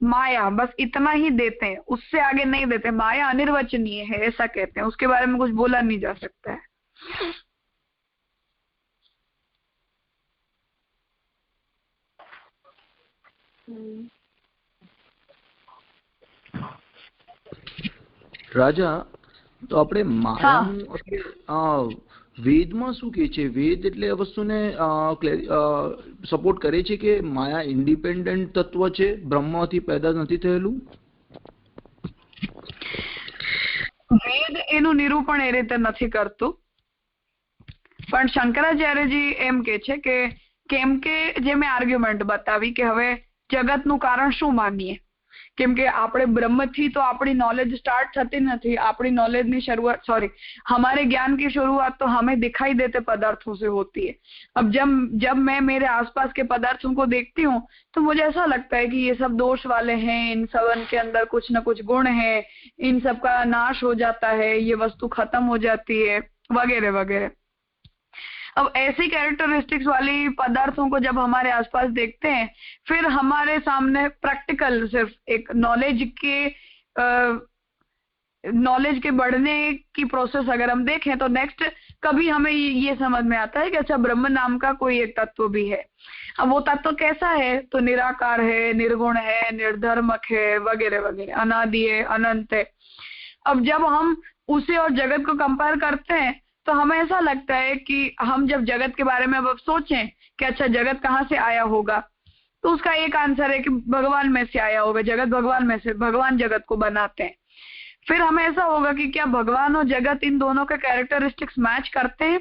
माया, बस इतना ही देते हैं, उससे आगे नहीं देते. माया अनिर्वचनीय है ऐसा कहते हैं, उसके बारे में कुछ बोला नहीं जा सकता है. રાજા તો આપણે માયાનું વેદમાં શું કહે છે? વેદ એટલે આ વસ્તુને સપોર્ટ કરે છે કે માયા ઇન્ડિપેન્ડન્ટ તત્વ છે, બ્રહ્મમાંથી પેદા નથી થયેલું. વેદ એનું નિરૂપણ એ રીતે નથી કરતું, પણ શંકરાચાર્યજી એમ કે છે કે કેમ કે જે મેં આર્ગ્યુમેન્ટ બતાવી કે હવે જગતનું કારણ શું માનીએ, કેમ કે આપણે ब्रह्म तो अपनी नॉलेज स्टार्ट थती नहीं, अपनी नॉलेज की शुरुआत हमारे ज्ञान की शुरुआत तो हमें दिखाई देते पदार्थों से होती है। अब जब मैं मेरे आसपास के पदार्थों को देखती हूँ तो मुझे ऐसा लगता है कि ये सब दोष वाले हैं, इन सब के अंदर कुछ न कुछ गुण है, इन सब का नाश हो जाता है, ये वस्तु खत्म हो जाती है वगैरह वगैरह। अब ऐसी कैरेक्टरिस्टिक्स वाली पदार्थों को जब हमारे आसपास देखते हैं, फिर हमारे सामने प्रैक्टिकल सिर्फ एक नॉलेज के बढ़ने की प्रोसेस अगर हम देखें तो नेक्स्ट कभी हमें ये समझ में आता है कि अच्छा ब्रह्म नाम का कोई एक तत्व भी है। अब वो तत्व कैसा है, तो निराकार है, निर्गुण है, निर्धर्मक है वगैरह वगैरह, अनादि है, अनंत है। अब जब हम उसे और जगत को कंपेयर करते हैं तो हमें ऐसा लगता है कि हम जब जगत के बारे में अब सोचें कि अच्छा जगत कहाँ से आया होगा, तो उसका एक आंसर है कि भगवान में से आया होगा, जगत भगवान में से, भगवान जगत को बनाते हैं। फिर हमें ऐसा होगा कि क्या भगवान और जगत इन दोनों के कैरेक्टरिस्टिक्स मैच करते हैं,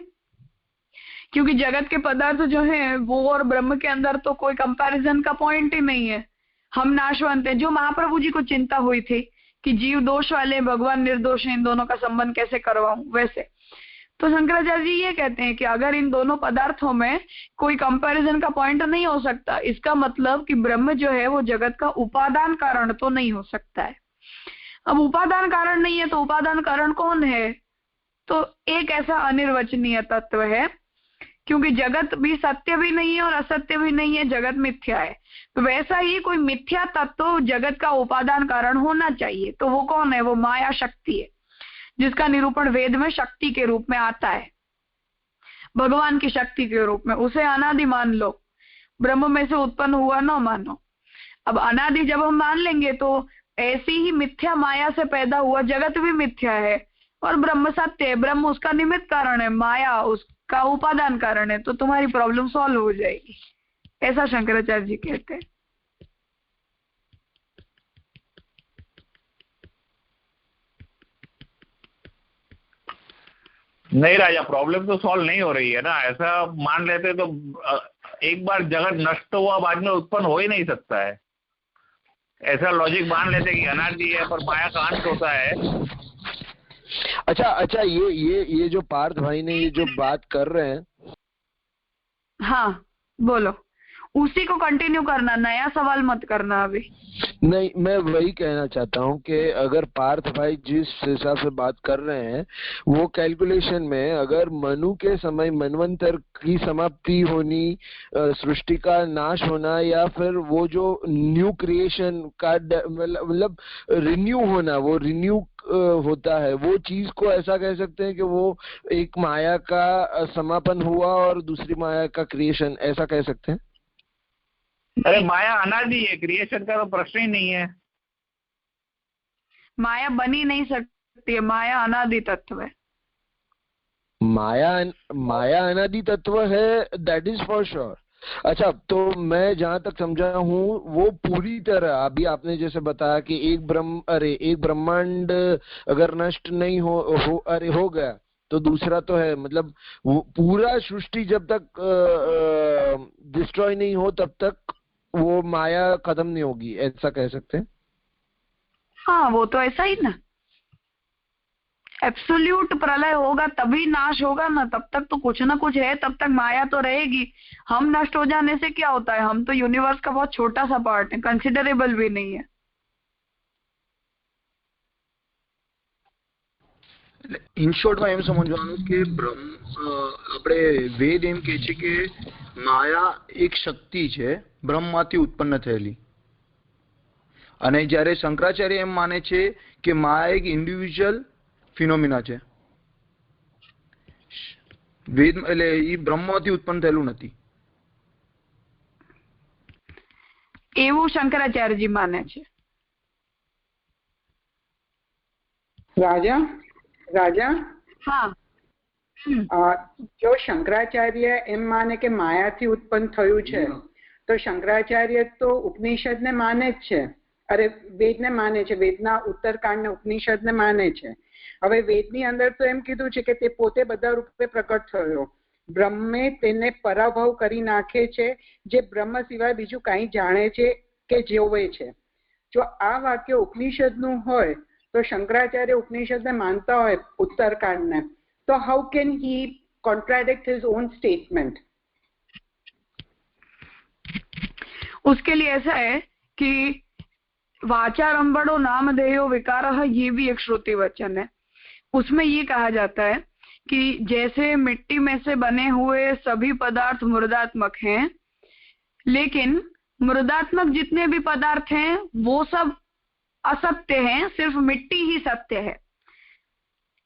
क्योंकि जगत के पदार्थ जो हैं वो और ब्रह्म के अंदर तो कोई कंपैरिजन का पॉइंट ही नहीं है। हम नाशवंत हैं। जो महाप्रभु जी को चिंता हुई थी कि जीव दोष वाले, भगवान निर्दोष है, इन दोनों का संबंध कैसे करवाऊं, वैसे तो शंकराचार्य जी ये कहते हैं कि अगर इन दोनों पदार्थों में कोई कंपैरिजन का पॉइंट नहीं हो सकता, इसका मतलब कि ब्रह्म जो है वो जगत का उपादान कारण तो नहीं हो सकता है। अब उपादान कारण नहीं है तो उपादान कारण कौन है, तो एक ऐसा अनिर्वचनीय तत्व है, क्योंकि जगत भी सत्य भी नहीं है और असत्य भी नहीं है, जगत मिथ्या है। तो वैसा ही कोई मिथ्या तत्व जगत का उपादान कारण होना चाहिए। तो वो कौन है, वो माया शक्ति है, जिसका निरूपण वेद में शक्ति के रूप में आता है, भगवान की शक्ति के रूप में। उसे अनादि मान लो, ब्रह्म में से उत्पन्न हुआ न मानो। अब अनादि जब हम मान लेंगे तो ऐसी ही मिथ्या माया से पैदा हुआ जगत भी मिथ्या है और ब्रह्म सत्य है। ब्रह्म उसका निमित्त कारण है, माया उसका उपादान कारण है। तो तुम्हारी प्रॉब्लम सॉल्व हो जाएगी, ऐसा शंकराचार्य जी कहते हैं। नहीं राजा, प्रॉब्लम तो सॉल्व नहीं हो रही है ना। ऐसा मान लेते तो एक बार जगत नष्ट हुआ बाद में उत्पन्न हो ही नहीं सकता है। ऐसा लॉजिक मान लेते कि अनादि है पर माया का अंत होता है। अच्छा, ये जो पार्थ भाई ने ये जो बात कर रहे हैं, हाँ बोलो, उसी को कंटिन्यू करना, नया सवाल मत करना अभी। नहीं, मैं वही कहना चाहता हूँ कि अगर पार्थ भाई जिस हिसाब से बात कर रहे हैं वो कैलकुलेशन में अगर मनु के समय मनवंतर की समाप्ति होनी, सृष्टि का नाश होना, या फिर वो जो न्यू क्रिएशन का मतलब रिन्यू होना, वो रिन्यू होता है, वो चीज को ऐसा कह सकते हैं कि वो एक माया का समापन हुआ और दूसरी माया का क्रिएशन, ऐसा कह सकते हैं। अरे माया अनादि है, क्रिएशन का तो प्रश्न ही नहीं है। माया बनी नहीं सकती है, माया अनादि तत्व है। माया अनादि तत्व है, दैट इज फॉर श्योर। अच्छा, तो मैं जहां तक समझा हूँ वो पूरी तरह, अभी आपने जैसे बताया कि एक ब्रह्मांड अगर नष्ट नहीं हो गया तो दूसरा तो है, मतलब वो पूरा सृष्टि जब तक डिस्ट्रॉय नहीं हो तब तक वो माया खत्म नहीं होगी, ऐसा कह सकते हैं। हाँ, वो तो ऐसा ही ना, एब्सोल्यूट प्रलय होगा तभी नाश होगा ना, तब तक तो कुछ ना कुछ है, तब तक माया तो रहेगी। हम नष्ट हो जाने से क्या होता है, हम तो यूनिवर्स का बहुत छोटा सा पार्ट है, कंसिडरेबल भी नहीं है। इन શોર્ટમાં એમ સમજવાનું કે આપણે વેદ એમ કહે છે કે માયા એક શક્તિ છે બ્રહ્મમાંથી ઉત્પન્ન થયેલી, અને જ્યારે શંકરાચાર્ય એમ માને છે કે માયા એક ઇન્ડિવિજ્યુઅલ ફિનોમિના છે, વેદ એટલે એ બ્રહ્મમાંથી ઉત્પન્ન થયેલું નથી, એવું શંકરાચાર્યજી માને છે। રાજા હા, જો શંકરાચાર્ય એમ માને કે માયાથી ઉત્પન્ન થયું છે તો શંકરાચાર્ય તો ઉપનિષદને માને જ છે, અરે વેદને માને છે, વેદના ઉત્તરકાંડને ઉપનિષદને માને છે। હવે વેદની અંદર તો એમ કીધું છે કે તે પોતે બધા રૂપે પ્રકટ થયો, બ્રહ્મે તેને પરાભવ કરી નાખે છે, જે બ્રહ્મ સિવાય બીજું કાંઈ જાણે છે કે જોવે છે। જો આ વાક્ય ઉપનિષદનું હોય તો શંકરાચાર્ય ઉપનિષદને માનતા હોય ઉત્તરકાંડને, તો how can he contradict his own statement? उसके लिए ऐसा है कि वाचारंभणो नामधेयो विकारः, ये भी एक श्रुति वचन है। उसमें ये कहा जाता है कि जैसे मिट्टी में से बने हुए सभी पदार्थ मृदात्मक हैं, लेकिन मृदात्मक जितने भी पदार्थ हैं वो सब असत्य हैं, सिर्फ मिट्टी ही सत्य है।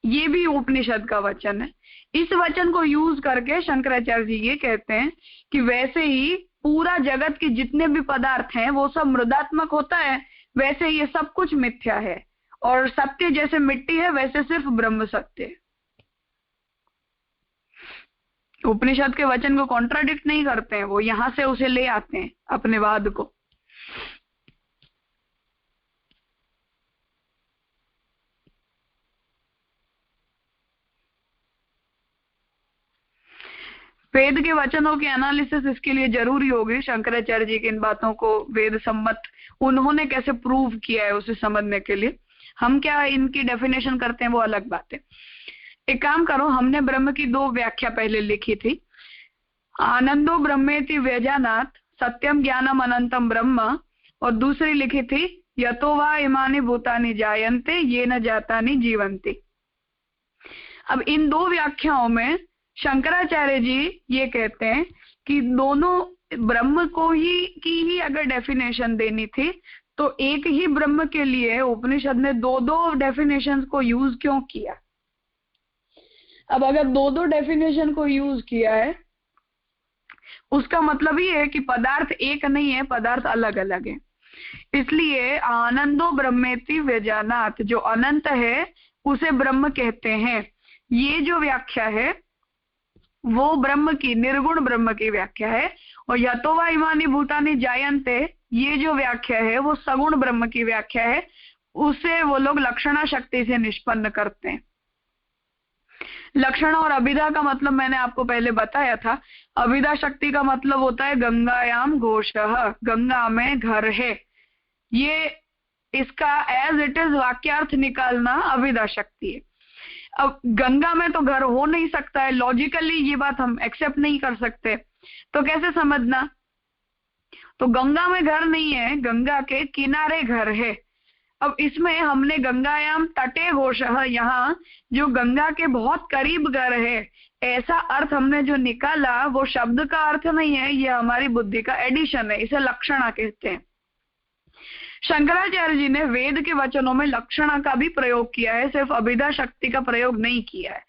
ये भी उपनिषद का वचन है। इस वचन को यूज करके शंकराचार्य जी ये कहते हैं कि वैसे ही पूरा जगत के जितने भी पदार्थ हैं वो सब मृदात्मक होता है, वैसे ये सब कुछ मिथ्या है, और सत्य जैसे मिट्टी है वैसे सिर्फ ब्रह्म सत्य है। उपनिषद के वचन को कॉन्ट्राडिक्ट नहीं करते हैं, वो यहां से उसे ले आते हैं अपने वाद को। वेद के वचनों की एनालिसिस इसके लिए जरूरी होगी। शंकराचार्य जी की इन बातों को वेद सम्मत उन्होंने कैसे प्रूव किया है उसे समझने के लिए हम क्या इनकी डेफिनेशन करते हैं वो अलग बात है। एक काम करो, हमने ब्रह्म की दो व्याख्या पहले लिखी थी, आनंदो ब्रह्मेति व्यजानात सत्यम ज्ञानम अनंतम ब्रह्म, और दूसरी लिखी थी यतो वा इमानि भूतानि जायन्ते ये न जातानि जीवन्ति। अब इन दो व्याख्याओं में शंकराचार्य जी ये कहते हैं कि दोनों ब्रह्म को ही अगर डेफिनेशन देनी थी तो एक ही ब्रह्म के लिए उपनिषद ने दो दो डेफिनेशंस को यूज क्यों किया। अब अगर दो दो डेफिनेशन को यूज किया है उसका मतलब ये है कि पदार्थ एक नहीं है, पदार्थ अलग अलग है। इसलिए आनंदो ब्रह्मेति व्यजानात, जो अनंत है उसे ब्रह्म कहते हैं। ये जो व्याख्या है वो ब्रह्म की, निर्गुण ब्रह्म की व्याख्या है। और यतो वा इमानि भूतानि जायन्ते, ये जो व्याख्या है वो सगुण ब्रह्म की व्याख्या है, उसे वो लोग लक्षणा शक्ति से निष्पन्न करते हैं। लक्षण और अभिधा का मतलब मैंने आपको पहले बताया था। अभिधा शक्ति का मतलब होता है गंगायाम घोषः, गंगा में घर है। ये इसका एज इट इज वाक्यार्थ निकालना अभिधा शक्ति है। अब गंगा में तो घर हो नहीं सकता है, लॉजिकली ये बात हम एक्सेप्ट नहीं कर सकते, तो कैसे समझना। तो गंगा में घर नहीं है, गंगा के किनारे घर है। अब इसमें हमने गंगायाम तटे घोषः, यहाँ जो गंगा के बहुत करीब घर है, ऐसा अर्थ हमने जो निकाला वो शब्द का अर्थ नहीं है, ये हमारी बुद्धि का एडिशन है, इसे लक्षणा कहते हैं। शंकराचार्य जी ने वेद के वचनों में लक्षणा का भी प्रयोग किया है, सिर्फ अभिधा शक्ति का प्रयोग नहीं किया है।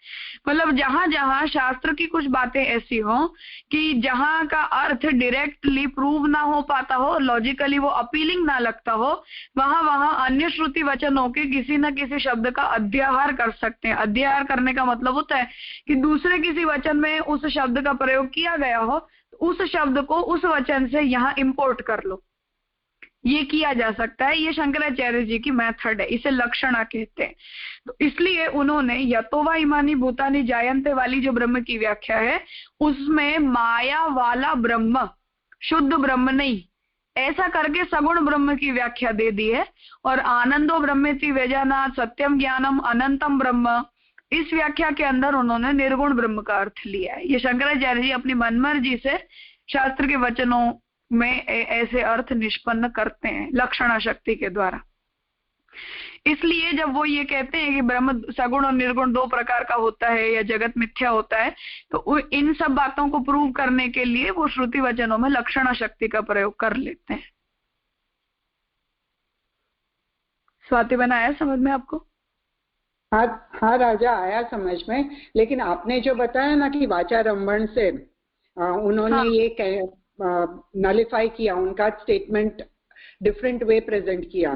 मतलब जहां जहां शास्त्र की कुछ बातें ऐसी हो कि जहां का अर्थ डायरेक्टली प्रूव ना हो पाता हो, लॉजिकली वो अपीलिंग ना लगता हो, वहां वहां अन्य श्रुति वचनों के किसी न किसी शब्द का अध्याहार कर सकते हैं। अध्याहार करने का मतलब होता है कि दूसरे किसी वचन में उस शब्द का प्रयोग किया गया हो, उस शब्द को उस वचन से यहाँ इंपोर्ट कर लो, ये किया जा सकता है। ये शंकराचार्य जी की मेथड है, इसे लक्षणा कहते हैं। तो इसलिए उन्होंने यतो वा इमानि भूतानि जायन्ते वाली जो ब्रह्म की व्याख्या है उसमें माया वाला ब्रह्म, शुद्ध ब्रह्म नहीं, ऐसा करके सगुण ब्रह्म की व्याख्या दे दी है। और आनंदो ब्रह्मेति व्यजानात् सत्यम ज्ञानम अनंतम ब्रह्म, इस व्याख्या के अंदर उन्होंने निर्गुण ब्रह्म का अर्थ लिया है। ये शंकराचार्य जी अपनी मनमर्जी से शास्त्र के वचनों में ऐसे अर्थ निष्पन्न करते हैं लक्षणा शक्ति के द्वारा। इसलिए जब वो ये कहते हैं कि ब्रह्म सगुण और निर्गुण दो प्रकार का होता है या जगत मिथ्या होता है, तो इन सब बातों को प्रूव करने के लिए वो श्रुति वचनों में लक्षणा शक्ति का प्रयोग कर लेते हैं। स्वाति बहन, आया समझ में आपको? हाँ राजा, आया समझ में। लेकिन आपने जो बताया ना कि वाचारंभण से उन्होंने हाँ। ये नलिफाई किया, उनका स्टेटमेंट डिफरेंट वे प्रेजेंट किया,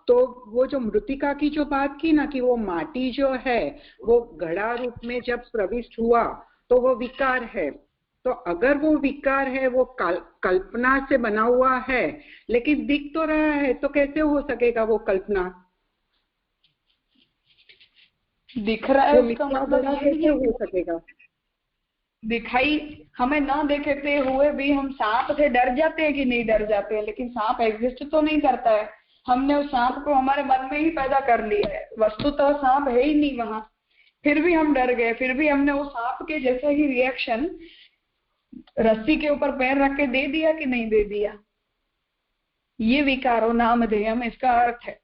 तो वो जो मृतिका की जो बात की ना कि वो माटी जो है वो घड़ा रूप में जब प्रविष्ट हुआ तो वो विकार है। तो अगर वो विकार है, वो कल्पना से बना हुआ है, लेकिन दिख तो रहा है, तो कैसे हो सकेगा वो कल्पना? दिख रहा है उसका मतलब कैसे हो सकेगा? दिखाई हमें ना देखते हुए भी हम सांप से डर जाते हैं कि नहीं डर जाते हैं, लेकिन सांप एग्जिस्ट तो नहीं करता है, हमने उस सांप को हमारे मन में ही पैदा कर लिया है, वस्तुतः सांप है ही नहीं वहां, फिर भी हम डर गए, फिर भी हमने वो सांप के जैसे ही रिएक्शन रस्सी के ऊपर पैर रख के दे दिया कि नहीं दे दिया। ये विकारो नामधेयम इसका अर्थ है।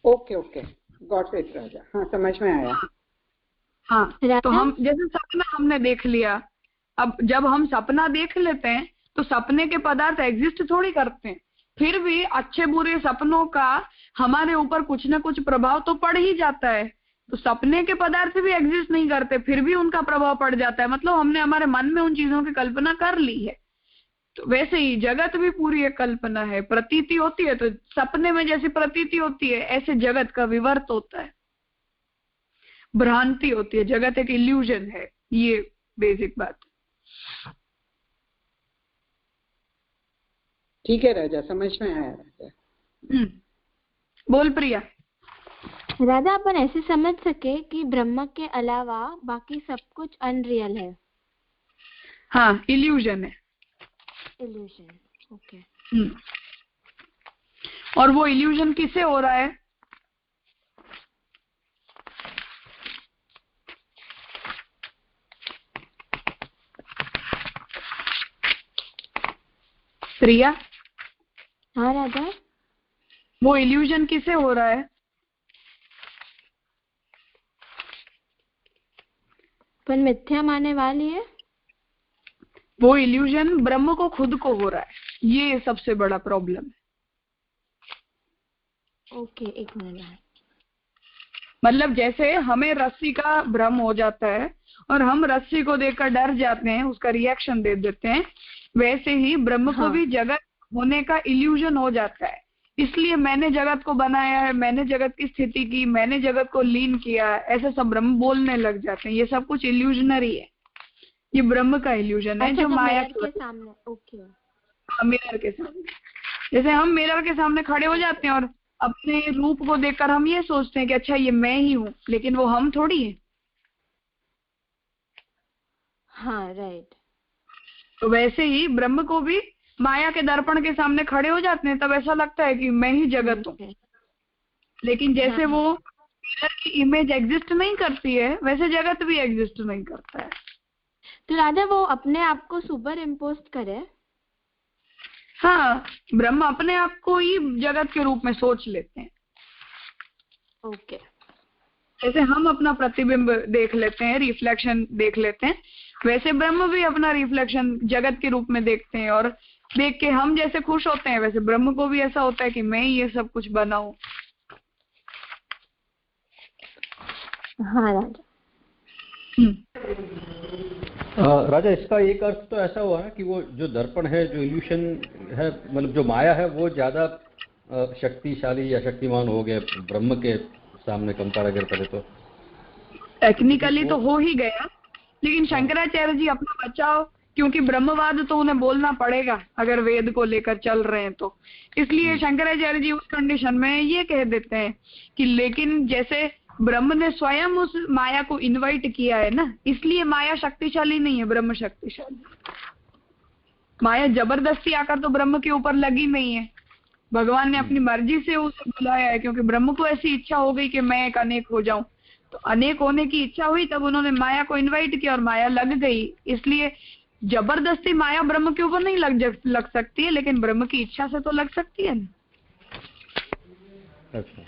ओके ओके, गॉट इट राजा। हाँ, समझ में आया। हाँ, तो हम जैसे सपना हमने देख लिया, अब जब हम सपना देख लेते हैं तो सपने के पदार्थ एग्जिस्ट थोड़ी करते हैं, फिर भी अच्छे बुरे सपनों का हमारे ऊपर कुछ ना कुछ प्रभाव तो पड़ ही जाता है। तो सपने के पदार्थ भी एग्जिस्ट नहीं करते, फिर भी उनका प्रभाव पड़ जाता है, मतलब हमने हमारे मन में उन चीजों की कल्पना कर ली है। तो वैसे ही जगत भी पूरी एक कल्पना है, प्रतीति होती है, तो सपने में जैसी प्रतीति होती है ऐसे जगत का विवर्त होता है, भ्रांति होती है, जगत एक इल्यूजन है। ये बेसिक बात। ठीक है राजा, समझ में आया राजा। बोल प्रिया। राजा, अपन ऐसे समझ सके कि ब्रह्म के अलावा बाकी सब कुछ अनरियल है। हाँ, इल्यूजन है। Illusion, okay. और वो इल्यूजन किससे हो रहा है? प्रिया। हाँ राजा। वो इल्यूजन किससे हो रहा है? पर मिथ्या मानने वाली है। वो इल्यूजन ब्रह्म को खुद को हो रहा है, ये सबसे बड़ा प्रॉब्लम है। ओके, एक मिनट। मतलब जैसे हमें रस्सी का भ्रम हो जाता है और हम रस्सी को देखकर डर जाते हैं, उसका रिएक्शन दे देते हैं, वैसे ही ब्रह्म को भी जगत होने का इल्यूजन हो जाता है। इसलिए मैंने जगत को बनाया है, मैंने जगत की स्थिति की, मैंने जगत को लीन किया, ऐसे सब ब्रह्म बोलने लग जाते हैं। ये सब कुछ इल्यूजनरी है, ये ब्रह्म का इल्यूजन है। जो माया के सामने, ओके, मिरर के सामने, जैसे हम मिरर के सामने खड़े हो जाते हैं और अपने रूप को देखकर हम ये सोचते हैं कि अच्छा ये मैं ही हूँ, लेकिन वो हम थोड़ी है। हाँ, राइट। तो वैसे ही ब्रह्म को भी माया के दर्पण के सामने खड़े हो जाते हैं, तब ऐसा लगता है कि मैं ही जगत हूँ, लेकिन जैसे वो मिरर की इमेज एग्जिस्ट नहीं करती है, वैसे जगत भी एग्जिस्ट नहीं करता है। तो राजा वो अपने आप को सुपर इम्पोज करे। हाँ, ब्रह्म अपने आप को ही जगत के रूप में सोच लेते हैं। ओके। जैसे हम अपना प्रतिबिंब देख लेते हैं, रिफ्लेक्शन देख लेते हैं, वैसे ब्रह्म भी अपना रिफ्लेक्शन जगत के रूप में देखते हैं, और देख के हम जैसे खुश होते हैं वैसे ब्रह्म को भी ऐसा होता है कि मैं ये सब कुछ बनाऊं। हाँ राजा। राजा, इसका एक अर्थ तो ऐसा हुआ ना कि वो जो दर्पण है, जो इल्यूशन है, मतलब जो माया है, वो ज्यादा शक्तिशाली या शक्तिमान हो गया ब्रह्म के सामने कंपेयर अगर करें तो। टेक्निकली तो हो ही गया, लेकिन शंकराचार्य जी अपना बचाव, क्योंकि ब्रह्मवाद तो उन्हें बोलना पड़ेगा अगर वेद को लेकर चल रहे हैं, तो इसलिए शंकराचार्य जी उस कंडीशन में ये कह देते हैं कि लेकिन जैसे ब्रह्म ने स्वयं उस माया को इनवाइट किया है ना, इसलिए माया शक्तिशाली नहीं है, ब्रह्म शक्तिशाली। माया जबरदस्ती आकर तो ब्रह्म के ऊपर लगी नहीं है, भगवान ने अपनी मर्जी से उसे बुलाया है, क्योंकि ब्रह्म को ऐसी इच्छा हो गई कि मैं एक अनेक हो जाऊं। तो अनेक होने की इच्छा हुई, तब उन्होंने माया को इनवाइट किया और माया लग गई। इसलिए जबरदस्ती माया ब्रह्म के ऊपर नहीं लग सकती है, लेकिन ब्रह्म की इच्छा से तो लग सकती है ना। अच्छा,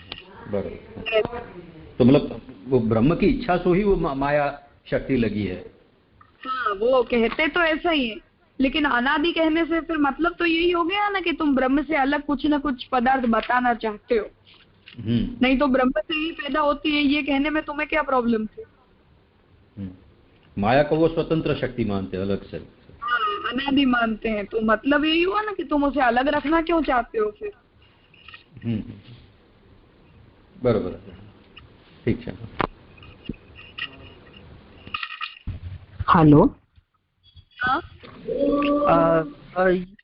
बराबर। तो मतलब वो ब्रह्म की इच्छा से ही वो माया शक्ति लगी है। हाँ, वो कहते तो ऐसा ही है, लेकिन अनादि कहने से फिर मतलब तो यही हो गया ना कि तुम ब्रह्म से अलग कुछ ना कुछ पदार्थ बताना चाहते हो। नहीं तो ब्रह्म से ही पैदा होती है, ये कहने में तुम्हें क्या प्रॉब्लम थी? माया को वो स्वतंत्र शक्ति मानते हैं, अलग से। हाँ, अनादि मानते हैं, तो मतलब यही हुआ ना कि तुम उसे अलग रखना क्यों चाहते हो फिर? बरोबर, ठीक है। हॅलो, हाँ,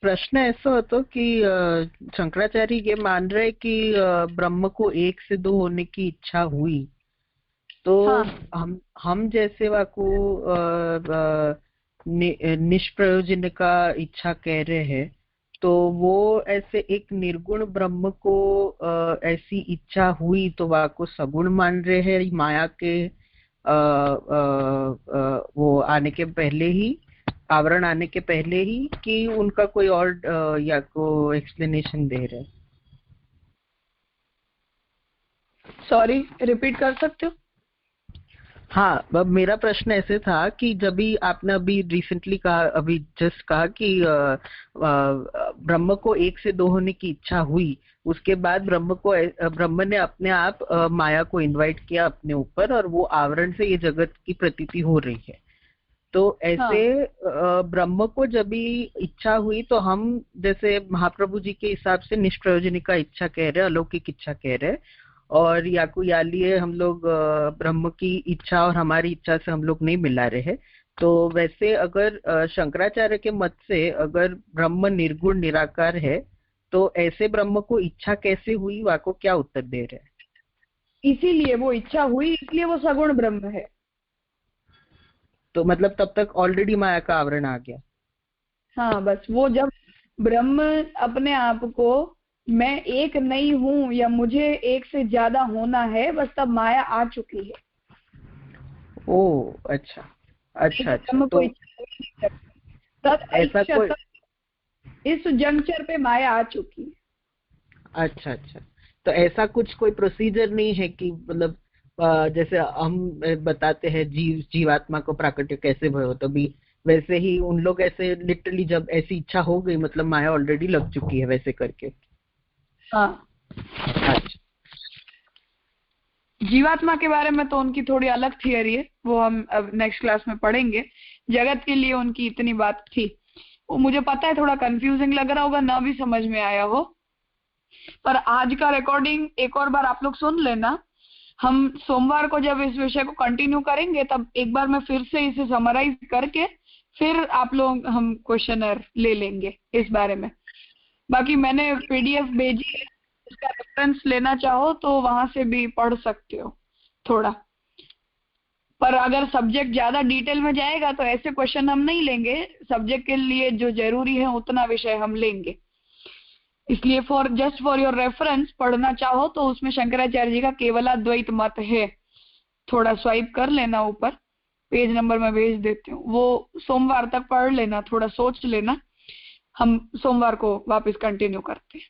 प्रश्न ऐसा होता कि शंकराचार्य ये मान रहे कि ब्रह्म को एक से दो होने की इच्छा हुई, तो हाँ। हम जैसे वाको निष्प्रयोजन का इच्छा कह रहे हैं, तो वो ऐसे एक निर्गुण ब्रह्म को ऐसी इच्छा हुई तो वाको सगुण मान रहे हैं माया के वो आने के पहले ही, आवरण आने के पहले ही, कि उनका कोई और या को एक्सप्लेनेशन दे रहे हैं? सॉरी, रिपीट कर सकते हो? हाँ, अब मेरा प्रश्न ऐसे था कि जब भी आपने अभी रिसेंटली कहा, अभी जस्ट कहा कि ब्रह्म को एक से दो होने की इच्छा हुई, उसके बाद ब्रह्म ने अपने आप माया को इनवाइट किया अपने ऊपर, और वो आवरण से ये जगत की प्रतीति हो रही है। तो ऐसे ब्रह्म को जब भी इच्छा हुई तो हम जैसे महाप्रभु जी के हिसाब से निष्प्रयोजनी का इच्छा कह रहे हैं, अलौकिक इच्छा कह रहे हैं, और या लिए हम लोग ब्रह्म की इच्छा और हमारी इच्छा से हम लोग नहीं मिला रहे हैं। तो वैसे अगर शंकराचार्य के मत से अगर ब्रह्म निर्गुण निराकार है, तो ऐसे ब्रह्म को इच्छा कैसे हुई, वाको क्या उत्तर दे रहे हैं? इसीलिए वो इच्छा हुई, इसलिए वो सगुण ब्रह्म है। तो मतलब तब तक ऑलरेडी माया का आवरण आ गया। हाँ, बस वो जब ब्रह्म अपने आप को मैं एक नहीं हूँ या मुझे एक से ज्यादा होना है, बस तब माया आ चुकी है। ओ अच्छा अच्छा अच्छा। तो ऐसा कोई इस जंक्चर पे माया आ चुकी है। अच्छा अच्छा। तो ऐसा कुछ कोई प्रोसीजर नहीं है कि मतलब जैसे हम बताते हैं जीवात्मा को प्राकट्य कैसे भयो, तभी वैसे ही उन लोग ऐसे लिटरली जब ऐसी इच्छा हो गई मतलब माया ऑलरेडी लग चुकी है वैसे करके? हाँ। अच्छा। जीवात्मा के बारे में तो उनकी थोड़ी अलग थियरी है, वो हम अब नेक्स्ट क्लास में पढ़ेंगे। जगत के लिए उनकी इतनी बात थी, वो मुझे पता है थोड़ा कंफ्यूजिंग लग रहा होगा, ना भी समझ में आया हो, पर आज का रिकॉर्डिंग एक और बार आप लोग सुन लेना। हम सोमवार को जब इस विषय को कंटिन्यू करेंगे तब एक बार मैं फिर से इसे समराइज करके फिर आप लोग हम क्वेश्चनर ले लेंगे इस बारे में। बाकी मैंने पीडीएफ भेजी है, उसका रेफरेंस लेना चाहो तो वहां से भी पढ़ सकते हो थोड़ा। पर अगर सब्जेक्ट ज्यादा डिटेल में जाएगा तो ऐसे क्वेश्चन हम नहीं लेंगे, सब्जेक्ट के लिए जो जरूरी है उतना विषय हम लेंगे। इसलिए जस्ट फॉर योर रेफरेंस पढ़ना चाहो तो उसमें शंकराचार्य जी का केवलाद्वैत मत है, थोड़ा स्वाइप कर लेना, ऊपर पेज नंबर में भेज देती हूँ, वो सोमवार तक पढ़ लेना, थोड़ा सोच लेना, हम सोमवार को वापस कंटिन्यू करते हैं।